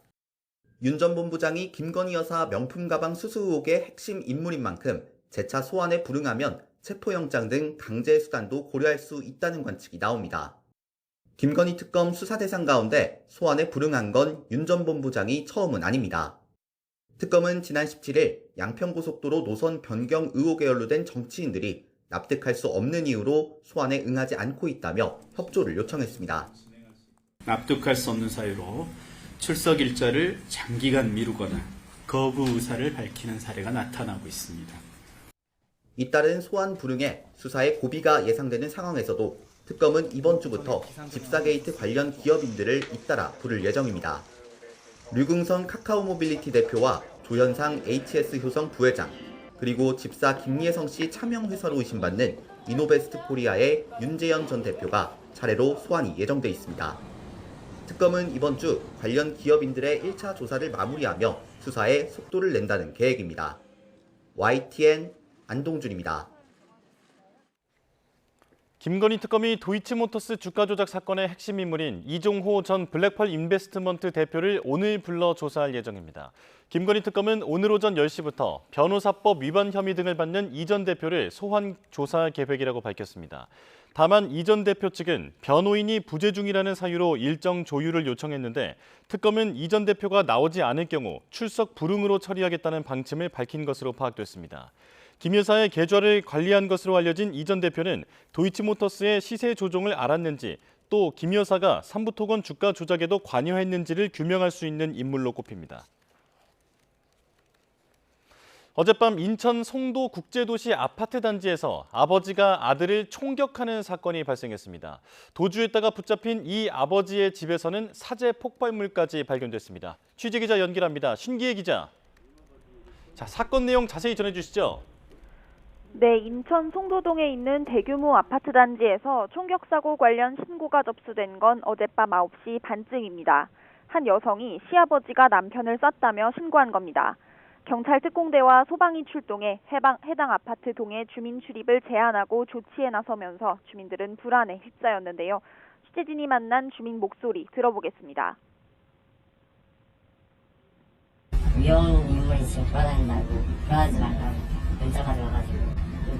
윤 전 본부장이 김건희 여사 명품 가방 수수 의혹의 핵심 인물인 만큼 재차 소환에 불응하면 체포영장 등 강제 수단도 고려할 수 있다는 관측이 나옵니다. 김건희 특검 수사 대상 가운데 소환에 불응한 건 윤 전 본부장이 처음은 아닙니다. 특검은 지난 17일 양평고속도로 노선 변경 의혹에 연루된 정치인들이 납득할 수 없는 이유로 소환에 응하지 않고 있다며 협조를 요청했습니다. 납득할 수 없는 사유로 출석 일자를 장기간 미루거나 거부 의사를 밝히는 사례가 나타나고 있습니다. 잇따른 소환 불응에 수사에 고비가 예상되는 상황에서도 특검은 이번 주부터 집사 게이트 관련 기업인들을 잇따라 부를 예정입니다. 류궁선 카카오모빌리티 대표와 조현상 HS 효성 부회장, 그리고 집사 김예성 씨 차명회사로 의심받는 이노베스트 코리아의 윤재현 전 대표가 차례로 소환이 예정돼 있습니다. 특검은 이번 주 관련 기업인들의 1차 조사를 마무리하며 수사에 속도를 낸다는 계획입니다. YTN 안동준입니다. 김건희 특검이 도이치모터스 주가 조작 사건의 핵심 인물인 이종호 전 블랙펄 인베스트먼트 대표를 오늘 불러 조사할 예정입니다. 김건희 특검은 오늘 오전 10시부터 변호사법 위반 혐의 등을 받는 이 전 대표를 소환 조사할 계획이라고 밝혔습니다. 다만 이 전 대표 측은 변호인이 부재 중이라는 사유로 일정 조율을 요청했는데 특검은 이 전 대표가 나오지 않을 경우 출석 불응으로 처리하겠다는 방침을 밝힌 것으로 파악됐습니다. 김 여사의 계좌를 관리한 것으로 알려진 이 전 대표는 도이치모터스의 시세 조종을 알았는지 또 김 여사가 삼부토건 주가 조작에도 관여했는지를 규명할 수 있는 인물로 꼽힙니다. 어젯밤 인천 송도 국제도시 아파트 단지에서 아버지가 아들을 총격하는 사건이 발생했습니다. 도주했다가 붙잡힌 이 아버지의 집에서는 사제 폭발물까지 발견됐습니다. 취재기자 연결합니다. 신기혜 기자. 자, 사건 내용 자세히 전해주시죠. 네, 인천 송도동에 있는 대규모 아파트 단지에서 총격사고 관련 신고가 접수된 건 어젯밤 9시 반쯤입니다. 한 여성이 시아버지가 남편을 쐈다며 신고한 겁니다. 경찰 특공대와 소방이 출동해 해당 아파트 동의 주민 출입을 제한하고 조치에 나서면서 주민들은 불안에 휩싸였는데요. 취재진이 만난 주민 목소리 들어보겠습니다. 위험 인물이 지금 돌아다닌다고 그러지 말라고 문자가 와가지고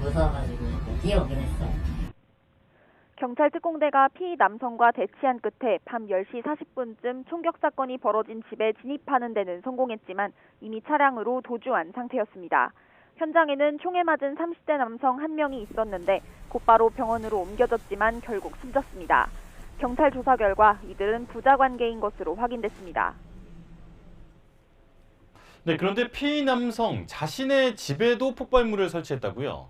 무서워가지고 뛰어오긴 했어요. 경찰 특공대가 피의 남성과 대치한 끝에 밤 10시 40분쯤 총격 사건이 벌어진 집에 진입하는 데는 성공했지만 이미 차량으로 도주한 상태였습니다. 현장에는 총에 맞은 30대 남성 1명이 있었는데 곧바로 병원으로 옮겨졌지만 결국 숨졌습니다. 경찰 조사 결과 이들은 부자 관계인 것으로 확인됐습니다. 네, 그런데 피의 남성 자신의 집에도 폭발물을 설치했다고요?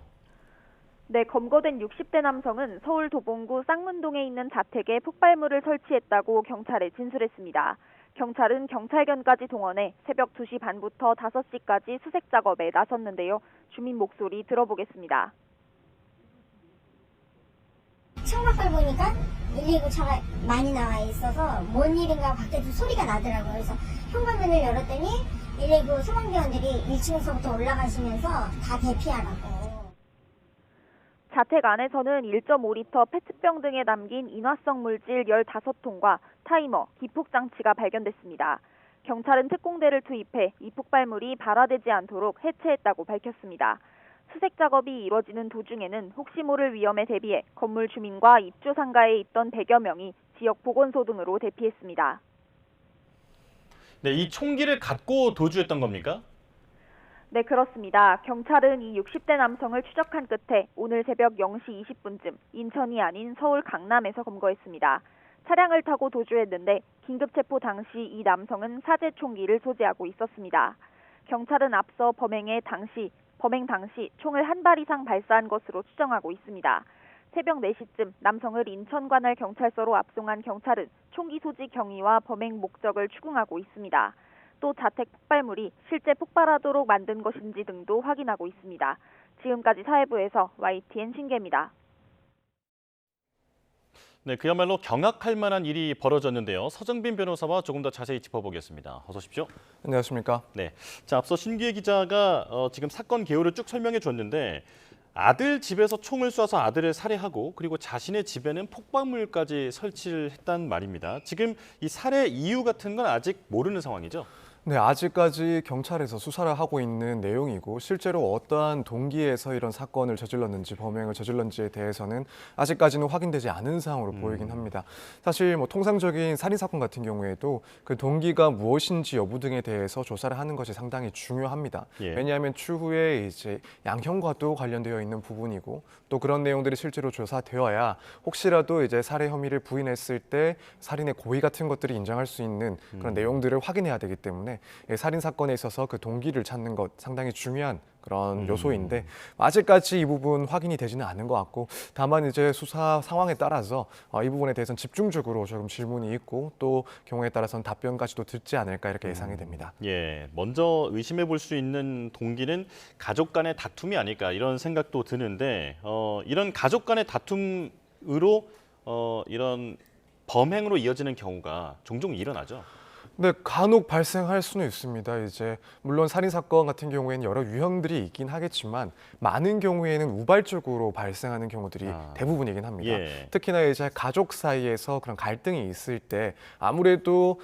네, 검거된 60대 남성은 서울 도봉구 쌍문동에 있는 자택에 폭발물을 설치했다고 경찰에 진술했습니다. 경찰은 경찰견까지 동원해 새벽 2시 반부터 5시까지 수색 작업에 나섰는데요. 주민 목소리 들어보겠습니다. 창밖을 보니까 119 차가 많이 나와 있어서 뭔 일인가 밖에서 소리가 나더라고요. 그래서 현관문을 열었더니 119 소방대원들이 1층에서부터 올라가시면서 다 대피하라고. 자택 안에서는 1.5리터 페트병 등에 담긴 인화성 물질 15통과 타이머, 기폭장치가 발견됐습니다. 경찰은 특공대를 투입해 이 폭발물이 발화되지 않도록 해체했다고 밝혔습니다. 수색 작업이 이뤄지는 도중에는 혹시 모를 위험에 대비해 건물 주민과 입주 상가에 있던 100여 명이 지역 보건소 등으로 대피했습니다. 네, 이 총기를 갖고 도주했던 겁니까? 네, 그렇습니다. 경찰은 이 60대 남성을 추적한 끝에 오늘 새벽 0시 20분쯤 인천이 아닌 서울 강남에서 검거했습니다. 차량을 타고 도주했는데 긴급 체포 당시 이 남성은 사제 총기를 소지하고 있었습니다. 경찰은 앞서 범행 당시 총을 한 발 이상 발사한 것으로 추정하고 있습니다. 새벽 4시쯤 남성을 인천관할 경찰서로 압송한 경찰은 총기 소지 경위와 범행 목적을 추궁하고 있습니다. 또 자택 폭발물이 실제 폭발하도록 만든 것인지 등도 확인하고 있습니다. 지금까지 사회부에서 YTN 신계입니다. 네, 그야말로 경악할 만한 일이 벌어졌는데요. 서정빈 변호사와 조금 더 자세히 짚어보겠습니다. 어서 오십시오. 안녕하십니까. 네, 자 앞서 신기혜 기자가 지금 사건 개요를 쭉 설명해 줬는데 아들 집에서 총을 쏴서 아들을 살해하고 그리고 자신의 집에는 폭발물까지 설치를 했단 말입니다. 지금 이 살해 이유 같은 건 아직 모르는 상황이죠? 네, 아직까지 경찰에서 수사를 하고 있는 내용이고 실제로 어떠한 동기에서 이런 사건을 저질렀는지 범행을 저질렀는지에 대해서는 아직까지는 확인되지 않은 상황으로 보이긴 합니다. 사실 뭐 통상적인 살인 사건 같은 경우에도 그 동기가 무엇인지 여부 등에 대해서 조사를 하는 것이 상당히 중요합니다. 예. 왜냐하면 추후에 이제 양형과도 관련되어 있는 부분이고 또 그런 내용들이 실제로 조사되어야 혹시라도 이제 살해 혐의를 부인했을 때 살인의 고의 같은 것들이 인정할 수 있는 그런 내용들을 확인해야 되기 때문에 살인 사건에 있어서 그 동기를 찾는 것 상당히 중요한 그런 요소인데 아직까지 이 부분 확인이 되지는 않은 것 같고 다만 이제 수사 상황에 따라서 이 부분에 대해서는 집중적으로 조금 질문이 있고 또 경우에 따라서는 답변까지도 듣지 않을까 이렇게 예상이 됩니다. 예, 먼저 의심해 볼 수 있는 동기는 가족 간의 다툼이 아닐까 이런 생각도 드는데 이런 가족 간의 다툼으로 이런 범행으로 이어지는 경우가 종종 일어나죠. 네, 간혹 발생할 수는 있습니다. 이제 물론 살인 사건 같은 경우에는 여러 유형들이 있긴 하겠지만 많은 경우에는 우발적으로 발생하는 경우들이 대부분이긴 합니다. 예. 특히나 이제 가족 사이에서 그런 갈등이 있을 때 아무래도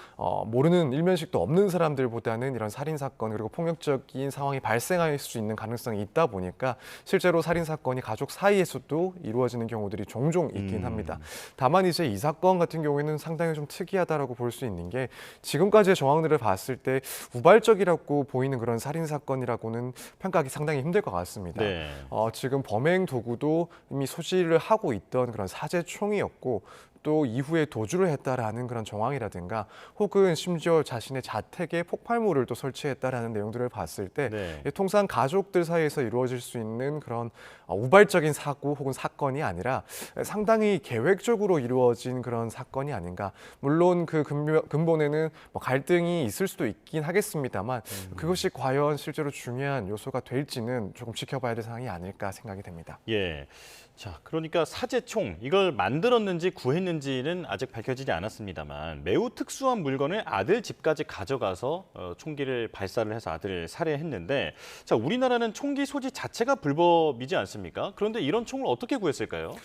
모르는 일면식도 없는 사람들보다는 이런 살인 사건 그리고 폭력적인 상황이 발생할 수 있는 가능성이 있다 보니까 실제로 살인 사건이 가족 사이에서도 이루어지는 경우들이 종종 있긴 합니다. 다만 이제 이 사건 같은 경우에는 상당히 좀 특이하다라고 볼 수 있는 게 지금까지의 정황들을 봤을 때 우발적이라고 보이는 그런 살인 사건이라고는 평가하기 상당히 힘들 것 같습니다. 네. 지금 범행 도구도 이미 소지를 하고 있던 그런 사제총이었고 또 이후에 도주를 했다라는 그런 정황이라든가 혹은 심지어 자신의 자택에 폭발물을 또 설치했다라는 내용들을 봤을 때 네. 통상 가족들 사이에서 이루어질 수 있는 그런 우발적인 사고 혹은 사건이 아니라 상당히 계획적으로 이루어진 그런 사건이 아닌가. 물론 그 근본에는 뭐 갈등이 있을 수도 있긴 하겠습니다만 그것이 과연 실제로 중요한 요소가 될지는 조금 지켜봐야 될 상황이 아닐까 생각이 됩니다. 예. 자, 그러니까 사제총 이걸 만들었는지 구했는지는 아직 밝혀지지 않았습니다만 매우 특수한 물건을 아들 집까지 가져가서 총기를 발사를 해서 아들을 살해했는데 자, 우리나라는 총기 소지 자체가 불법이지 않습니까? 그런데 이런 총을 어떻게 구했을까요?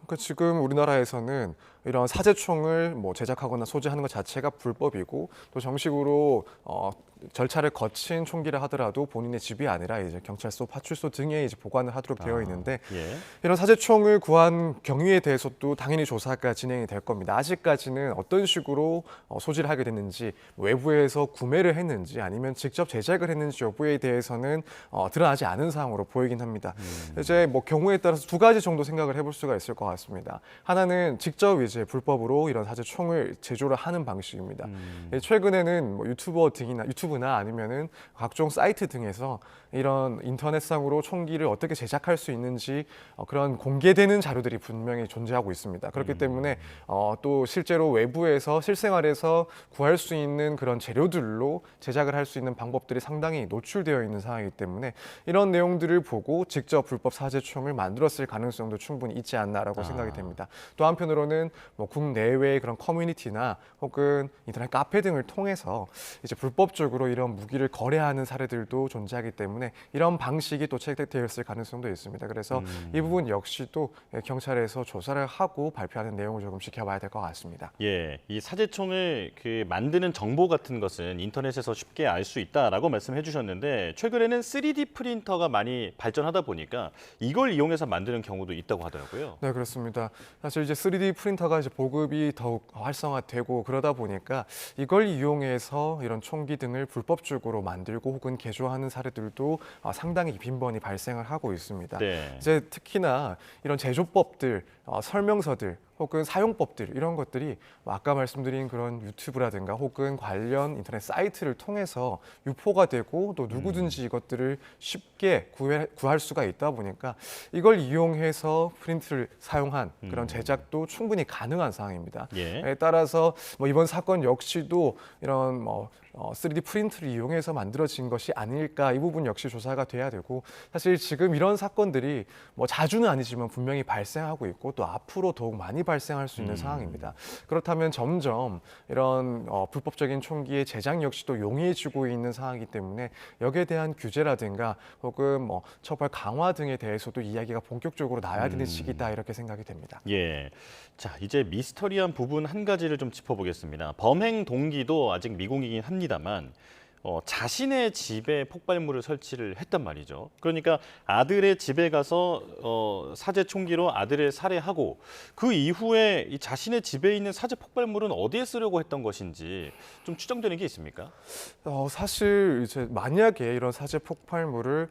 그러니까 지금 우리나라에서는 이런 사제총을 뭐 제작하거나 소지하는 것 자체가 불법이고 또 정식으로 절차를 거친 총기를 하더라도 본인의 집이 아니라 이제 경찰서, 파출소 등에 이제 보관을 하도록 되어 있는데 예. 이런 사제총을 구한 경위에 대해서도 당연히 조사가 진행이 될 겁니다. 아직까지는 어떤 식으로 소지를 하게 됐는지, 외부에서 구매를 했는지 아니면 직접 제작을 했는지 여부에 대해서는 드러나지 않은 사항으로 보이긴 합니다. 이제 뭐 경우에 따라서 두 가지 정도 생각을 해볼 수가 있을 것 같습니다. 하나는 직접 이제 불법으로 이런 사제총을 제조를 하는 방식입니다. 최근에는 뭐 유튜브나 아니면은 각종 사이트 등에서 이런 인터넷상으로 총기를 어떻게 제작할 수 있는지 그런 공개되는 자료들이 분명히 존재하고 있습니다. 그렇기 때문에 또 실제로 외부에서 실생활에서 구할 수 있는 그런 재료들로 제작을 할 수 있는 방법들이 상당히 노출되어 있는 상황이기 때문에 이런 내용들을 보고 직접 불법 사제총을 만들었을 가능성도 충분히 있지 않나라고 생각이 됩니다. 또 한편으로는 뭐 국내외의 그런 커뮤니티나 혹은 인터넷 카페 등을 통해서 이제 불법적으로 목적으로 이런 무기를 거래하는 사례들도 존재하기 때문에 이런 방식이 또 채택되었을 가능성도 있습니다. 그래서 이 부분 역시도 경찰에서 조사를 하고 발표하는 내용을 조금 지켜봐야 될 것 같습니다. 예, 이 사제총을 만드는 정보 같은 것은 인터넷에서 쉽게 알 수 있다라고 말씀해 주셨는데 최근에는 3D 프린터가 많이 발전하다 보니까 이걸 이용해서 만드는 경우도 있다고 하더라고요. 네, 그렇습니다. 사실 이제 3D 프린터가 이제 보급이 더욱 활성화되고 그러다 보니까 이걸 이용해서 이런 총기 등을 불법적으로 만들고 혹은 개조하는 사례들도 상당히 빈번히 발생을 하고 있습니다. 네. 이제 특히나 이런 제조법들, 설명서들 혹은 사용법들 이런 것들이 아까 말씀드린 그런 유튜브라든가 혹은 관련 인터넷 사이트를 통해서 유포가 되고 또 누구든지 이것들을 쉽게 구할 수가 있다 보니까 이걸 이용해서 프린트를 사용한 그런 제작도 충분히 가능한 상황입니다. 예. 따라서 이번 사건 역시도 이런 3D 프린트를 이용해서 만들어진 것이 아닐까 이 부분 역시 조사가 돼야 되고 사실 지금 이런 사건들이 자주는 아니지만 분명히 발생하고 있고 또 앞으로 더욱 많이 발생할 수 있는 상황입니다. 그렇다면 점점 이런 불법적인 총기의 제작 역시도 용이해지고 있는 상황이기 때문에 여기에 대한 규제라든가 혹은 처벌 강화 등에 대해서도 이야기가 본격적으로 나와야 되는 시기다 이렇게 생각이 됩니다. 예. 자, 이제 미스터리한 부분 한 가지를 좀 짚어보겠습니다. 범행 동기도 아직 미공이긴 합니다만 자신의 집에 폭발물을 설치를 했단 말이죠. 그러니까 아들의 집에 가서 사제 총기로 아들을 살해하고 그 이후에 이 자신의 집에 있는 사제 폭발물은 어디에 쓰려고 했던 것인지 좀 추정되는 게 있습니까? 사실 이제 만약에 이런 사제 폭발물을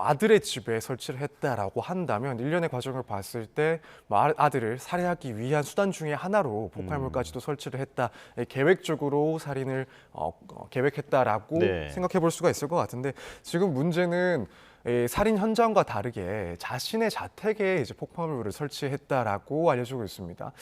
아들의 집에 설치를 했다라고 한다면 일련의 과정을 봤을 때 아들을 살해하기 위한 수단 중에 하나로 폭발물까지도 설치를 했다. 계획적으로 살인을 계획했다라고 네. 생각해 볼 수가 있을 것 같은데 지금 문제는 살인 현장과 다르게 자신의 자택에 이제 폭발물을 설치했다라고 알려지고 있습니다.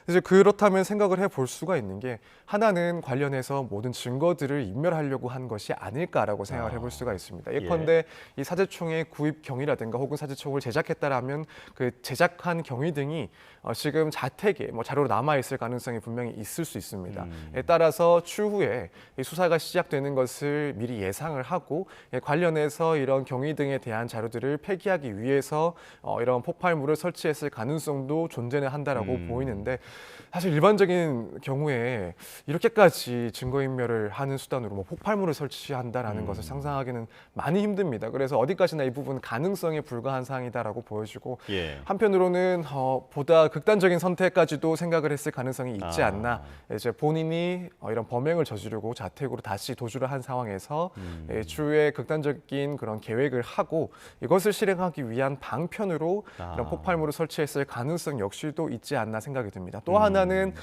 이제 그렇다면 생각을 해볼 수가 있는 게 하나는 관련해서 모든 증거들을 인멸하려고 한 것이 아닐까라고 생각을 해볼 수가 있습니다. 예컨대 이 사제총의 구입 경위라든가 혹은 사제총을 제작했다라면 그 제작한 경위 등이 지금 자택에 자료로 남아 있을 가능성이 분명히 있을 수 있습니다. 따라서 추후에 이 수사가 시작되는 것을 미리 예상을 하고 관련해서 이런 경위 등에 대한 자료들을 폐기하기 위해서 이런 폭발물을 설치했을 가능성도 존재는 한다라고 보이는데 사실 일반적인 경우에 이렇게까지 증거인멸을 하는 수단으로 폭발물을 설치한다라는 것을 상상하기는 많이 힘듭니다. 그래서 어디까지나 이 부분 가능성에 불과한 사항이다라고 보여지고 한편으로는 보다 극단적인 선택까지도 생각을 했을 가능성이 있지 않나. 이제 본인이 이런 범행을 저지르고 자택으로 다시 도주를 한 상황에서 추후에 극단적인 그런 계획을 하고 이것을 실행하기 위한 방편으로 이런 폭발물을 설치했을 가능성 역시도 있지 않나 생각이 듭니다. 또 하나는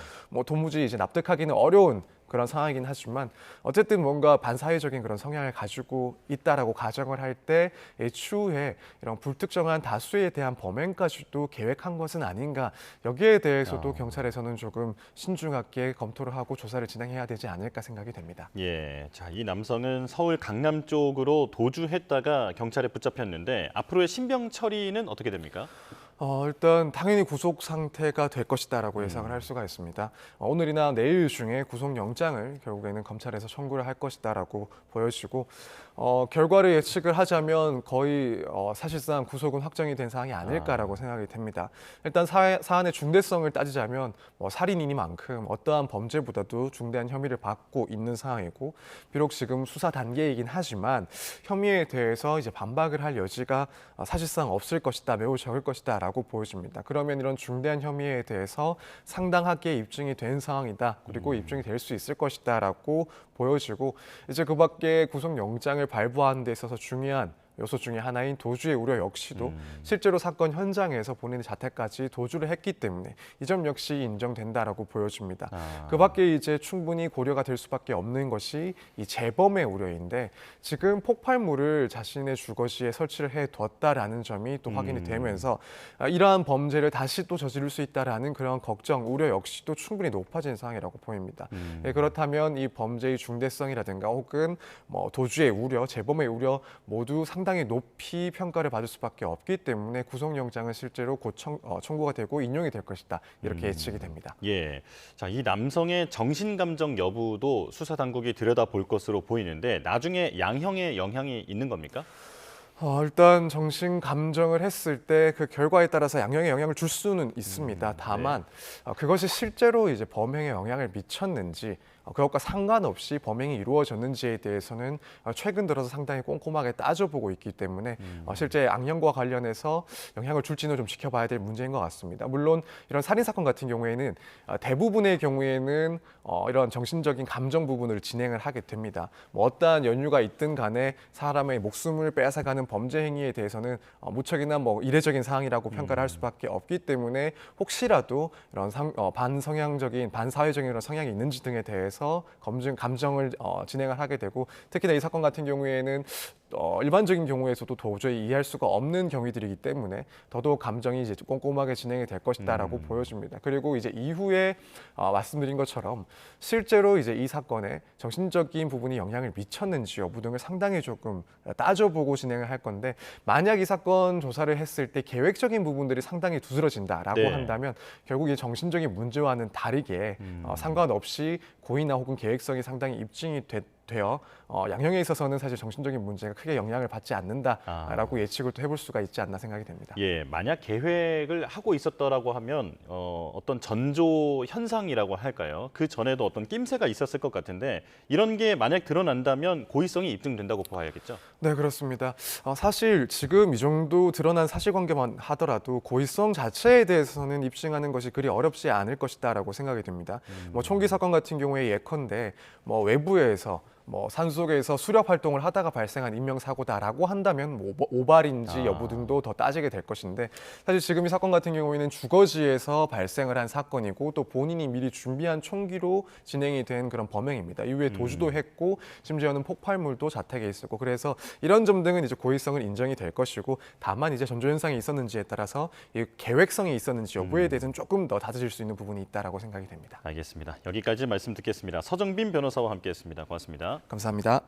도무지 이제 납득하기는 어려운 그런 상황이긴 하지만 어쨌든 뭔가 반사회적인 그런 성향을 가지고 있다라고 가정을 할 때 추후에 이런 불특정한 다수에 대한 범행까지도 계획한 것은 아닌가 여기에 대해서도 경찰에서는 조금 신중하게 검토를 하고 조사를 진행해야 되지 않을까 생각이 됩니다. 예, 자, 이 남성은 서울 강남 쪽으로 도주했다가 경찰에 붙잡혔는데 앞으로의 신병 처리는 어떻게 됩니까? 일단 당연히 구속 상태가 될 것이다라고 예상을 할 수가 있습니다. 오늘이나 내일 중에 구속영장을 결국에는 검찰에서 청구를 할 것이다라고 보여지고 결과를 예측을 하자면 거의 사실상 구속은 확정이 된 사항이 아닐까라고 생각이 됩니다. 일단 사안의 중대성을 따지자면 살인이니만큼 어떠한 범죄보다도 중대한 혐의를 받고 있는 상황이고 비록 지금 수사 단계이긴 하지만 혐의에 대해서 이제 반박을 할 여지가 사실상 없을 것이다, 매우 적을 것이다라고 보여집니다. 그러면 이런 중대한 혐의에 대해서 상당하게 입증이 된 상황이다. 그리고 입증이 될 수 있을 것이다라고 보여지고 이제 그밖에 구속영장을 발부하는 데 있어서 중요한 요소 중에 하나인 도주의 우려 역시도 실제로 사건 현장에서 본인의 자택까지 도주를 했기 때문에 이 점 역시 인정된다라고 보여집니다. 그밖에 이제 충분히 고려가 될 수밖에 없는 것이 이 재범의 우려인데 지금 폭발물을 자신의 주거지에 설치를 해뒀다라는 점이 또 확인이 되면서 이러한 범죄를 다시 또 저지를 수 있다라는 그런 걱정, 우려 역시도 충분히 높아진 상황이라고 보입니다. 그렇다면 이 범죄의 중대성이라든가 혹은 도주의 우려, 재범의 우려 모두 상당히 상당히 높이 평가를 받을 수밖에 없기 때문에 구속영장은 실제로 곧 청구가 되고 인용이 될 것이다. 이렇게 예측이 됩니다. 예. 자, 이 남성의 정신감정 여부도 수사 당국이 들여다볼 것으로 보이는데 나중에 양형에 영향이 있는 겁니까? 일단 정신 감정을 했을 때 그 결과에 따라서 양형에 영향을 줄 수는 있습니다. 다만 그것이 실제로 이제 범행에 영향을 미쳤는지 그것과 상관없이 범행이 이루어졌는지에 대해서는 최근 들어서 상당히 꼼꼼하게 따져보고 있기 때문에 실제 양형과 관련해서 영향을 줄지는 좀 지켜봐야 될 문제인 것 같습니다. 물론 이런 살인사건 같은 경우에는 대부분의 경우에는 이런 정신적인 감정 부분을 진행을 하게 됩니다. 뭐 어떠한 연유가 있든 간에 사람의 목숨을 빼앗아가는 범죄 행위에 대해서는 무척이나 뭐 이례적인 사항이라고 평가를 할 수밖에 없기 때문에 혹시라도 이런 반성향적인, 반사회적인 이런 성향이 있는지 등에 대해서 감정을 진행을 하게 되고 특히나 이 사건 같은 경우에는 일반적인 경우에서도 도저히 이해할 수가 없는 경위들이기 때문에 더더욱 감정이 이제 꼼꼼하게 진행이 될 것이다라고 보여집니다. 그리고 이제 이후에 말씀드린 것처럼 실제로 이제 이 사건에 정신적인 부분이 영향을 미쳤는지 여부 등을 상당히 조금 따져보고 진행을 할 건데 만약 이 사건 조사를 했을 때 계획적인 부분들이 상당히 두드러진다라고 한다면 결국 이 정신적인 문제와는 다르게 상관없이 고의나 혹은 계획성이 상당히 입증이 되어 양형에 있어서는 사실 정신적인 문제가 크게 영향을 받지 않는다라고 예측을 또 해볼 수가 있지 않나 생각이 됩니다. 예, 만약 계획을 하고 있었더라고 하면 어떤 전조 현상이라고 할까요? 그 전에도 어떤 낌새가 있었을 것 같은데 이런 게 만약 드러난다면 고의성이 입증된다고 봐야겠죠? 네, 그렇습니다. 사실 지금 이 정도 드러난 사실관계만 하더라도 고의성 자체에 대해서는 입증하는 것이 그리 어렵지 않을 것이다라고 생각이 됩니다. 뭐 총기 사건 같은 경우에 예컨대 뭐 외부에서 산속에서 수렵 활동을 하다가 발생한 인명사고다라고 한다면 뭐 오발인지 여부 등도 더 따지게 될 것인데 사실 지금 이 사건 같은 경우에는 주거지에서 발생을 한 사건이고 또 본인이 미리 준비한 총기로 진행이 된 그런 범행입니다. 이후에 도주도 했고 심지어는 폭발물도 자택에 있었고 그래서 이런 점 등은 이제 고의성을 인정이 될 것이고 다만 이제 전조 현상이 있었는지에 따라서 이 계획성이 있었는지 여부에 대해서는 조금 더 다져질 수 있는 부분이 있다라고 생각이 됩니다. 알겠습니다. 여기까지 말씀 듣겠습니다. 서정빈 변호사와 함께했습니다. 고맙습니다. 감사합니다.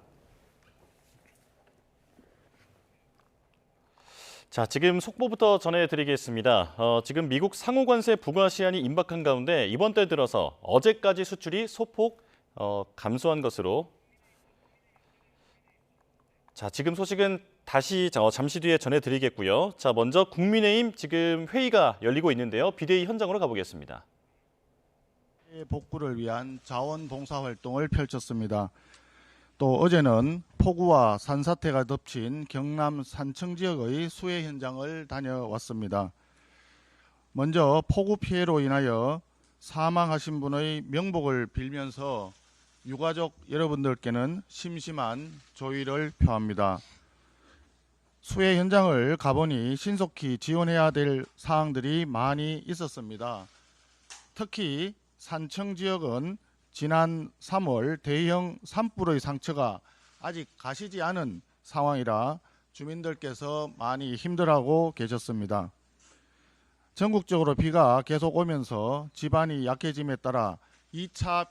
자, 지금 속보부터 전해드리겠습니다. 지금 미국 상호관세 부과 시한이 임박한 가운데 이번 달 들어서 어제까지 수출이 소폭 감소한 것으로 자, 지금 소식은 다시 잠시 뒤에 전해드리겠고요. 자, 먼저 국민의힘 지금 회의가 열리고 있는데요. 비대위 현장으로 가보겠습니다. 복구를 위한 자원봉사 활동을 펼쳤습니다. 또 어제는 폭우와 산사태가 덮친 경남 산청 지역의 수해 현장을 다녀왔습니다. 먼저 폭우 피해로 인하여 사망하신 분의 명복을 빌면서 유가족 여러분들께는 심심한 조의를 표합니다. 수해 현장을 가보니 신속히 지원해야 될 사항들이 많이 있었습니다. 특히 산청 지역은 지난 3월 대형 산불의 상처가 아직 가시지 않은 상황이라 주민들께서 많이 힘들어하고 계셨습니다. 전국적으로 비가 계속 오면서 지반이 약해짐에 따라 2차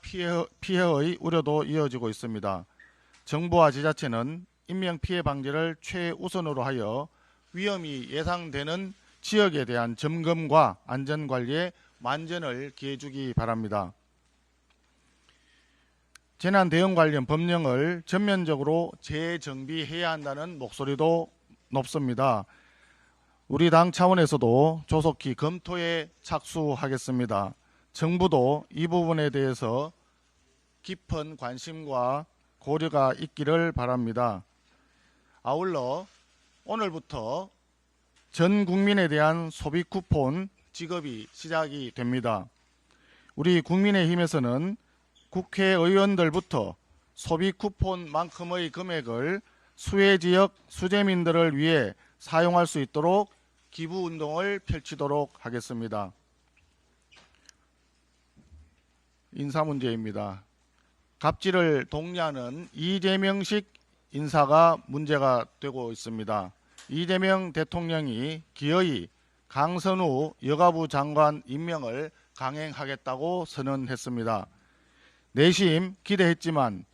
피해의 우려도 이어지고 있습니다. 정부와 지자체는 인명피해 방지를 최우선으로 하여 위험이 예상되는 지역에 대한 점검과 안전관리에 만전을 기해주기 바랍니다. 재난 대응 관련 법령을 전면적으로 재정비해야 한다는 목소리도 높습니다. 우리 당 차원에서도 조속히 검토에 착수하겠습니다. 정부도 이 부분에 대해서 깊은 관심과 고려가 있기를 바랍니다. 아울러 오늘부터 전 국민에 대한 소비 쿠폰 지급이 시작이 됩니다. 우리 국민의힘에서는 국회의원들부터 소비 쿠폰만큼의 금액을 수해 지역 수재민들을 위해 사용할 수 있도록 기부 운동을 펼치도록 하겠습니다. 인사 문제입니다. 갑질을 독려하는 이재명식 인사가 문제가 되고 있습니다. 이재명 대통령이 기어이 강선우 여가부 장관 임명을 강행하겠다고 선언했습니다. 내심 기대했지만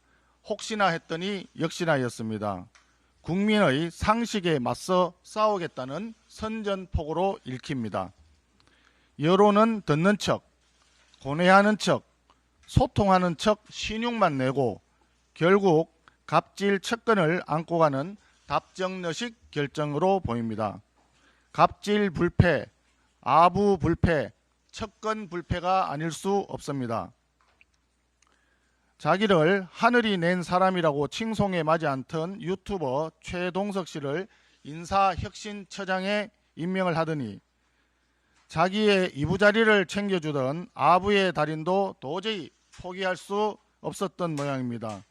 혹시나 했더니 역시나였습니다. 국민의 상식에 맞서 싸우겠다는 선전포고로 읽힙니다. 여론은 듣는 척, 고뇌하는 척, 소통하는 척 신용만 내고 결국 갑질 척근을 안고 가는 답정너식 결정으로 보입니다. 갑질 불패, 아부 불패, 척근 불패가 아닐 수 없습니다. 자기를 하늘이 낸 사람이라고 칭송해 마지 않던 유튜버 최동석 씨를 인사혁신처장에 임명을 하더니 자기의 이부자리를 챙겨주던 아부의 달인도 도저히 포기할 수 없었던 모양입니다.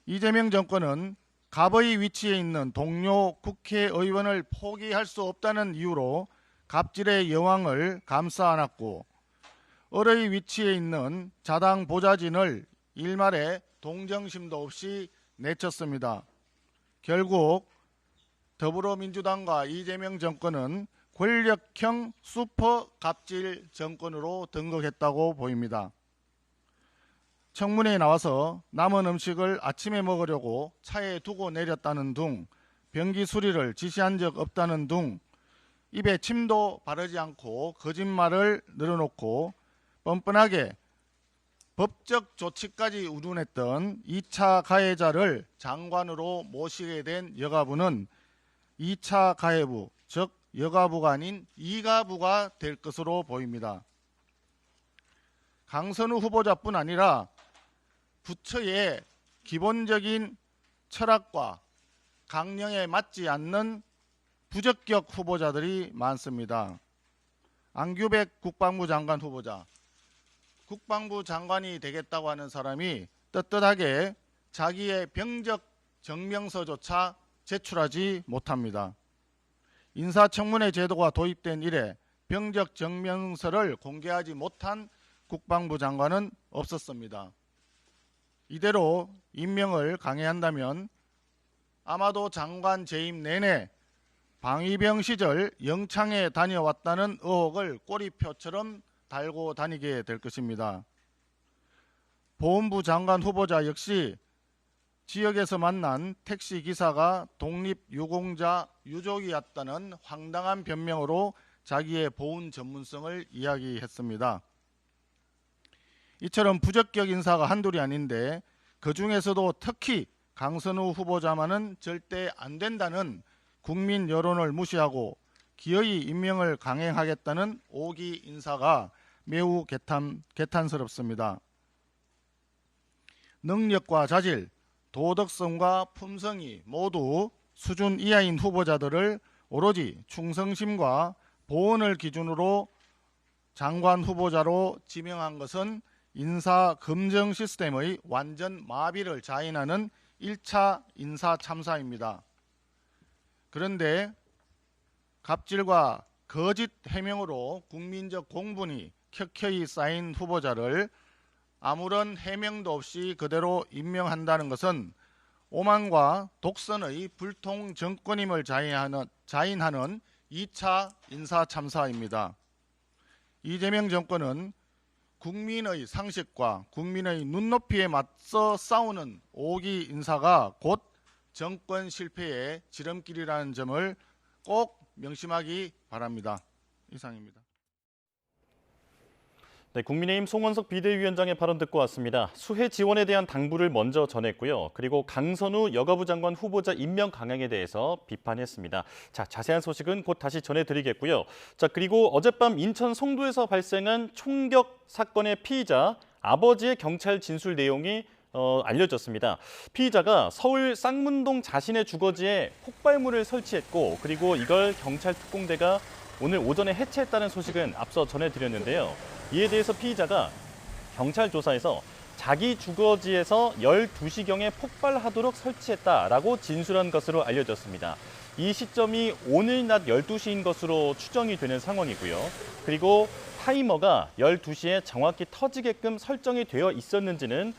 이재명 정권은 갑의 위치에 있는 동료 국회의원을 포기할 수 없다는 이유로 갑질의 여왕을 감싸 안았고 을의 위치에 있는 자당 보좌진을 일말의 동정심도 없이 내쳤습니다. 결국 더불어민주당과 이재명 정권은 권력형 슈퍼 갑질 정권으로 등극했다고 보입니다. 청문회에 나와서 남은 음식을 아침에 먹으려고 차에 두고 내렸다는 둥, 변기 수리를 지시한 적 없다는 둥, 입에 침도 바르지 않고 거짓말을 늘어놓고 뻔뻔하게 법적 조치까지 우둔했던 2차 가해자를 장관으로 모시게 된 여가부는 2차 가해부, 즉 여가부가 아닌 이가부가 될 것으로 보입니다. 강선우 후보자뿐 아니라 부처의 기본적인 철학과 강령에 맞지 않는 부적격 후보자들이 많습니다. 안규백 국방부 장관 후보자, 국방부 장관이 되겠다고 하는 사람이 떳떳하게 자기의 병적 증명서조차 제출하지 못합니다. 인사청문회 제도가 도입된 이래 병적 증명서를 공개하지 못한 국방부 장관은 없었습니다. 이대로 임명을 강행한다면 아마도 장관 재임 내내 방위병 시절 영창에 다녀왔다는 의혹을 꼬리표처럼 달고 다니게 될 것입니다. 보훈부 장관 후보자 역시 지역에서 만난 택시기사가 독립유공자 유족이었다는 황당한 변명으로 자기의 보훈 전문성을 이야기했습니다. 이처럼 부적격 인사가 한둘이 아닌데 그중에서도 특히 강선우 후보자만은 절대 안 된다는 국민 여론을 무시하고 기어이 임명을 강행하겠다는 오기 인사가 매우 개탄스럽습니다. 능력과 자질, 도덕성과 품성이 모두 수준 이하인 후보자들을 오로지 충성심과 보온을 기준으로 장관 후보자로 지명한 것은 인사 검증 시스템의 완전 마비를 자인하는 1차 인사 참사입니다. 그런데 갑질과 거짓 해명으로 국민적 공분이 켜켜이 쌓인 후보자를 아무런 해명도 없이 그대로 임명한다는 것은 오만과 독선의 불통 정권임을 자인하는 2차 인사 참사입니다. 이재명 정권은 국민의 상식과 국민의 눈높이에 맞서 싸우는 오기 인사가 곧 정권 실패의 지름길이라는 점을 꼭 명심하기 바랍니다. 이상입니다. 네, 국민의힘 송원석 비대위원장의 발언 듣고 왔습니다. 수해 지원에 대한 당부를 먼저 전했고요. 그리고 강선우 여가부 장관 후보자 임명 강행에 대해서 비판했습니다. 자, 자세한 소식은 곧 다시 전해드리겠고요. 자, 그리고 어젯밤 인천 송도에서 발생한 총격 사건의 피의자 아버지의 경찰 진술 내용이 알려졌습니다. 피의자가 서울 쌍문동 자신의 주거지에 폭발물을 설치했고 그리고 이걸 경찰 특공대가 오늘 오전에 해체했다는 소식은 앞서 전해드렸는데요. 이에 대해서 피의자가 경찰 조사에서 자기 주거지에서 12시경에 폭발하도록 설치했다라고 진술한 것으로 알려졌습니다. 이 시점이 오늘 낮 12시인 것으로 추정이 되는 상황이고요. 그리고 타이머가 12시에 정확히 터지게끔 설정이 되어 있었는지는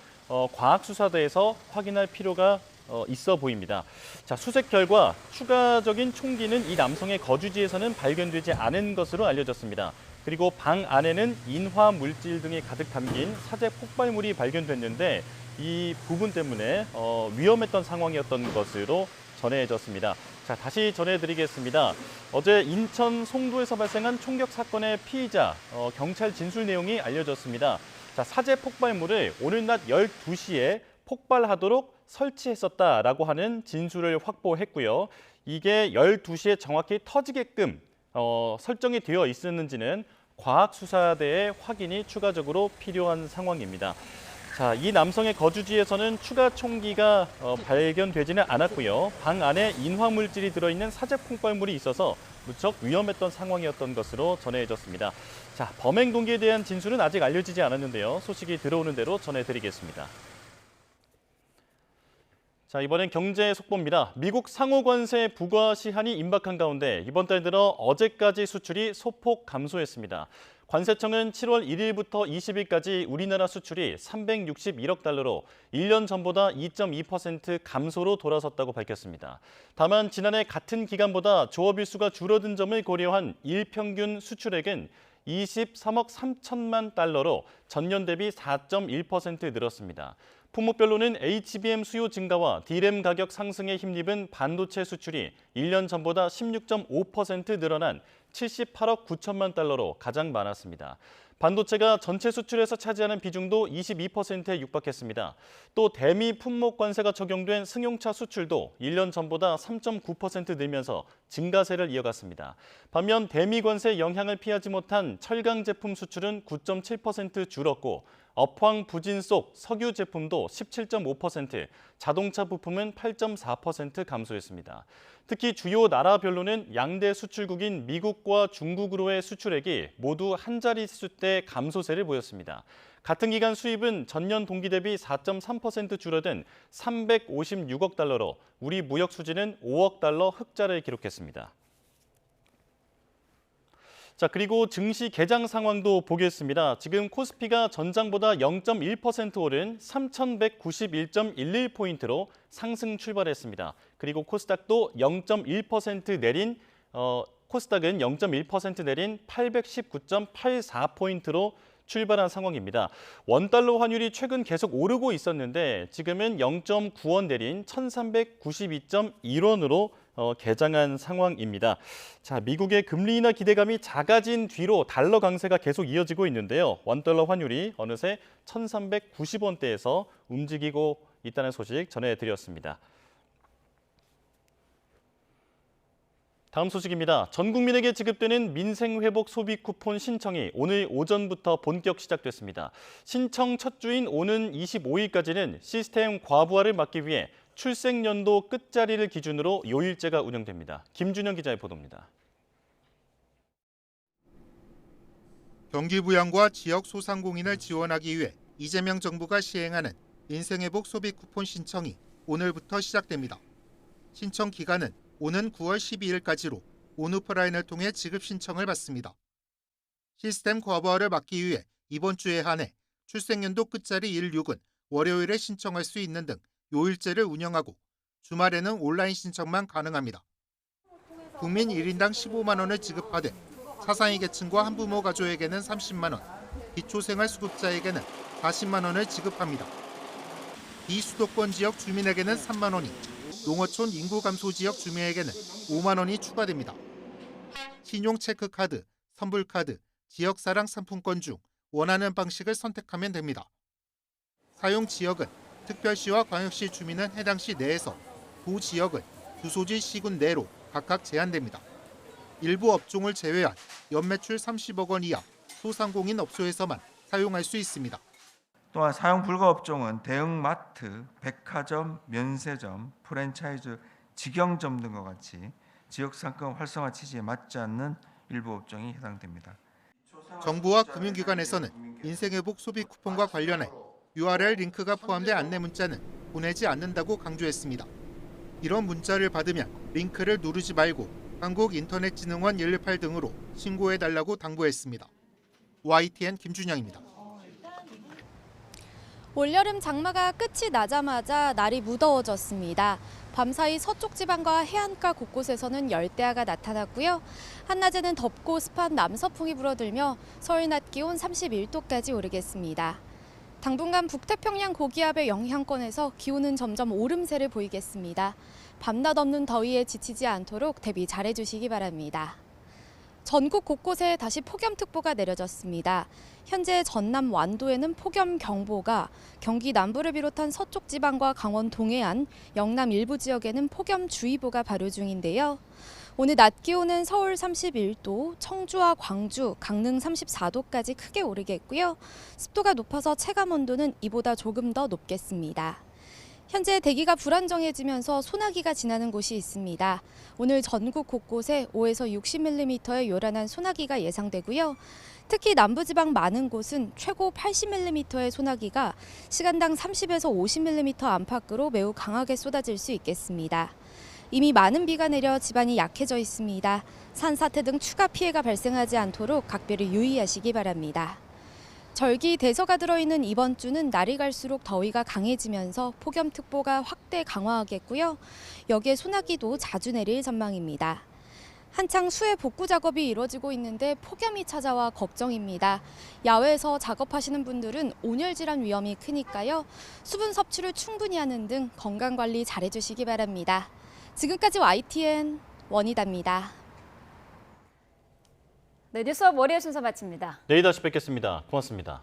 과학수사대에서 확인할 필요가 있어 보입니다. 자, 수색 결과 추가적인 총기는 이 남성의 거주지에서는 발견되지 않은 것으로 알려졌습니다. 그리고 방 안에는 인화 물질 등이 가득 담긴 사제 폭발물이 발견됐는데 이 부분 때문에 위험했던 상황이었던 것으로 전해졌습니다. 자, 다시 전해드리겠습니다. 어제 인천 송도에서 발생한 총격 사건의 피의자 경찰 진술 내용이 알려졌습니다. 자, 사제 폭발물을 오늘 낮 12시에 폭발하도록 설치했었다라고 하는 진술을 확보했고요. 이게 12시에 정확히 터지게끔 설정이 되어 있었는지는 과학수사대의 확인이 추가적으로 필요한 상황입니다. 자, 이 남성의 거주지에서는 추가 총기가 발견되지는 않았고요. 방 안에 인화물질이 들어있는 사제 폭발물이 있어서 무척 위험했던 상황이었던 것으로 전해졌습니다. 자, 범행 동기에 대한 진술은 아직 알려지지 않았는데요. 소식이 들어오는 대로 전해드리겠습니다. 자, 이번엔 경제 속보입니다. 미국 상호관세 부과 시한이 임박한 가운데 이번 달 들어 어제까지 수출이 소폭 감소했습니다. 관세청은 7월 1일부터 20일까지 우리나라 수출이 361억 달러로 1년 전보다 2.2% 감소로 돌아섰다고 밝혔습니다. 다만 지난해 같은 기간보다 조업일 수가 줄어든 점을 고려한 일평균 수출액은 23억 3천만 달러로 전년 대비 4.1% 늘었습니다. 품목별로는 HBM 수요 증가와 D램 가격 상승에 힘입은 반도체 수출이 1년 전보다 16.5% 늘어난 78억 9천만 달러로 가장 많았습니다. 반도체가 전체 수출에서 차지하는 비중도 22%에 육박했습니다. 또 대미 품목 관세가 적용된 승용차 수출도 1년 전보다 3.9% 늘면서 증가세를 이어갔습니다. 반면 대미 관세 영향을 피하지 못한 철강 제품 수출은 9.7% 줄었고 업황 부진 속 석유 제품도 17.5%, 자동차 부품은 8.4% 감소했습니다. 특히 주요 나라별로는 양대 수출국인 미국과 중국으로의 수출액이 모두 한 자릿수대 감소세를 보였습니다. 같은 기간 수입은 전년 동기 대비 4.3% 줄어든 356억 달러로 우리 무역 수지는 5억 달러 흑자를 기록했습니다. 자, 그리고 증시 개장 상황도 보겠습니다. 지금 코스피가 전장보다 0.1% 오른 3,191.11포인트로 상승 출발했습니다. 그리고 코스닥도 0.1% 내린 코스닥은 0.1% 내린 819.84포인트로 출발한 상황입니다. 원달러 환율이 최근 계속 오르고 있었는데 지금은 0.9원 내린 1,392.1원으로 개장한 상황입니다. 자, 미국의 금리 인하 기대감이 작아진 뒤로 달러 강세가 계속 이어지고 있는데요. 원달러 환율이 어느새 1,390원대에서 움직이고 있다는 소식 전해드렸습니다. 다음 소식입니다. 전 국민에게 지급되는 민생회복 소비 쿠폰 신청이 오늘 오전부터 본격 시작됐습니다. 신청 첫 주인 오는 25일까지는 시스템 과부하를 막기 위해 출생연도 끝자리를 기준으로 요일제가 운영됩니다. 김준영 기자의 보도입니다. 경기 부양과 지역 소상공인을 지원하기 위해 이재명 정부가 시행하는 민생회복 소비 쿠폰 신청이 오늘부터 시작됩니다. 신청 기간은 오는 9월 12일까지로 온오프라인을 통해 지급 신청을 받습니다. 시스템 과부하를 막기 위해 이번 주에 한해 출생연도 끝자리 16은 월요일에 신청할 수 있는 등 요일제를 운영하고 주말에는 온라인 신청만 가능합니다. 국민 1인당 15만 원을 지급하되 차상위 계층과 한부모 가족에게는 30만 원, 기초생활수급자에게는 40만 원을 지급합니다. 비수도권 지역 주민에게는 3만 원이, 농어촌 인구 감소 지역 주민에게는 5만 원이 추가됩니다. 신용체크카드, 선불카드, 지역사랑 상품권 중 원하는 방식을 선택하면 됩니다. 사용 지역은 특별시와 광역시 주민은 해당 시 내에서, 도지역은 주소지 시군 내로 각각 제한됩니다. 일부 업종을 제외한 연매출 30억 원 이하 소상공인 업소에서만 사용할 수 있습니다. 또한 사용 불가 업종은 대형마트, 백화점, 면세점, 프랜차이즈, 직영점 등과 같이 지역상권 활성화 취지에 맞지 않는 일부 업종이 해당됩니다. 정부와 금융기관에서는 민생회복 소비 쿠폰과 관련해 URL 링크가 포함된 안내 문자는 보내지 않는다고 강조했습니다. 이런 문자를 받으면 링크를 누르지 말고 한국인터넷진흥원 118 등으로 신고해달라고 당부했습니다. YTN 김준영입니다. 올여름 장마가 끝이 나자마자 날이 무더워졌습니다. 밤사이 서쪽 지방과 해안가 곳곳에서는 열대야가 나타났고요. 한낮에는 덥고 습한 남서풍이 불어들며 서울 낮 기온 31도까지 오르겠습니다. 당분간 북태평양 고기압의 영향권에서 기온은 점점 오름세를 보이겠습니다. 밤낮 없는 더위에 지치지 않도록 대비 잘해주시기 바랍니다. 전국 곳곳에 다시 폭염특보가 내려졌습니다. 현재 전남 완도에는 폭염경보가, 경기 남부를 비롯한 서쪽 지방과 강원 동해안, 영남 일부 지역에는 폭염주의보가 발효 중인데요. 오늘 낮 기온은 서울 31도, 청주와 광주, 강릉 34도까지 크게 오르겠고요. 습도가 높아서 체감온도는 이보다 조금 더 높겠습니다. 현재 대기가 불안정해지면서 소나기가 지나는 곳이 있습니다. 오늘 전국 곳곳에 5에서 60mm의 요란한 소나기가 예상되고요. 특히 남부지방 많은 곳은 최고 80mm의 소나기가 시간당 30에서 50mm 안팎으로 매우 강하게 쏟아질 수 있겠습니다. 이미 많은 비가 내려 지반이 약해져 있습니다. 산사태 등 추가 피해가 발생하지 않도록 각별히 유의하시기 바랍니다. 절기 대서가 들어있는 이번 주는 날이 갈수록 더위가 강해지면서 폭염특보가 확대 강화하겠고요. 여기에 소나기도 자주 내릴 전망입니다. 한창 수해 복구 작업이 이루어지고 있는데 폭염이 찾아와 걱정입니다. 야외에서 작업하시는 분들은 온열 질환 위험이 크니까요. 수분 섭취를 충분히 하는 등 건강관리 잘해주시기 바랍니다. 지금까지 YTN 원희다입니다. 네, 뉴스업 월요일 순서 마칩니다. 내일 다시 뵙겠습니다. 고맙습니다.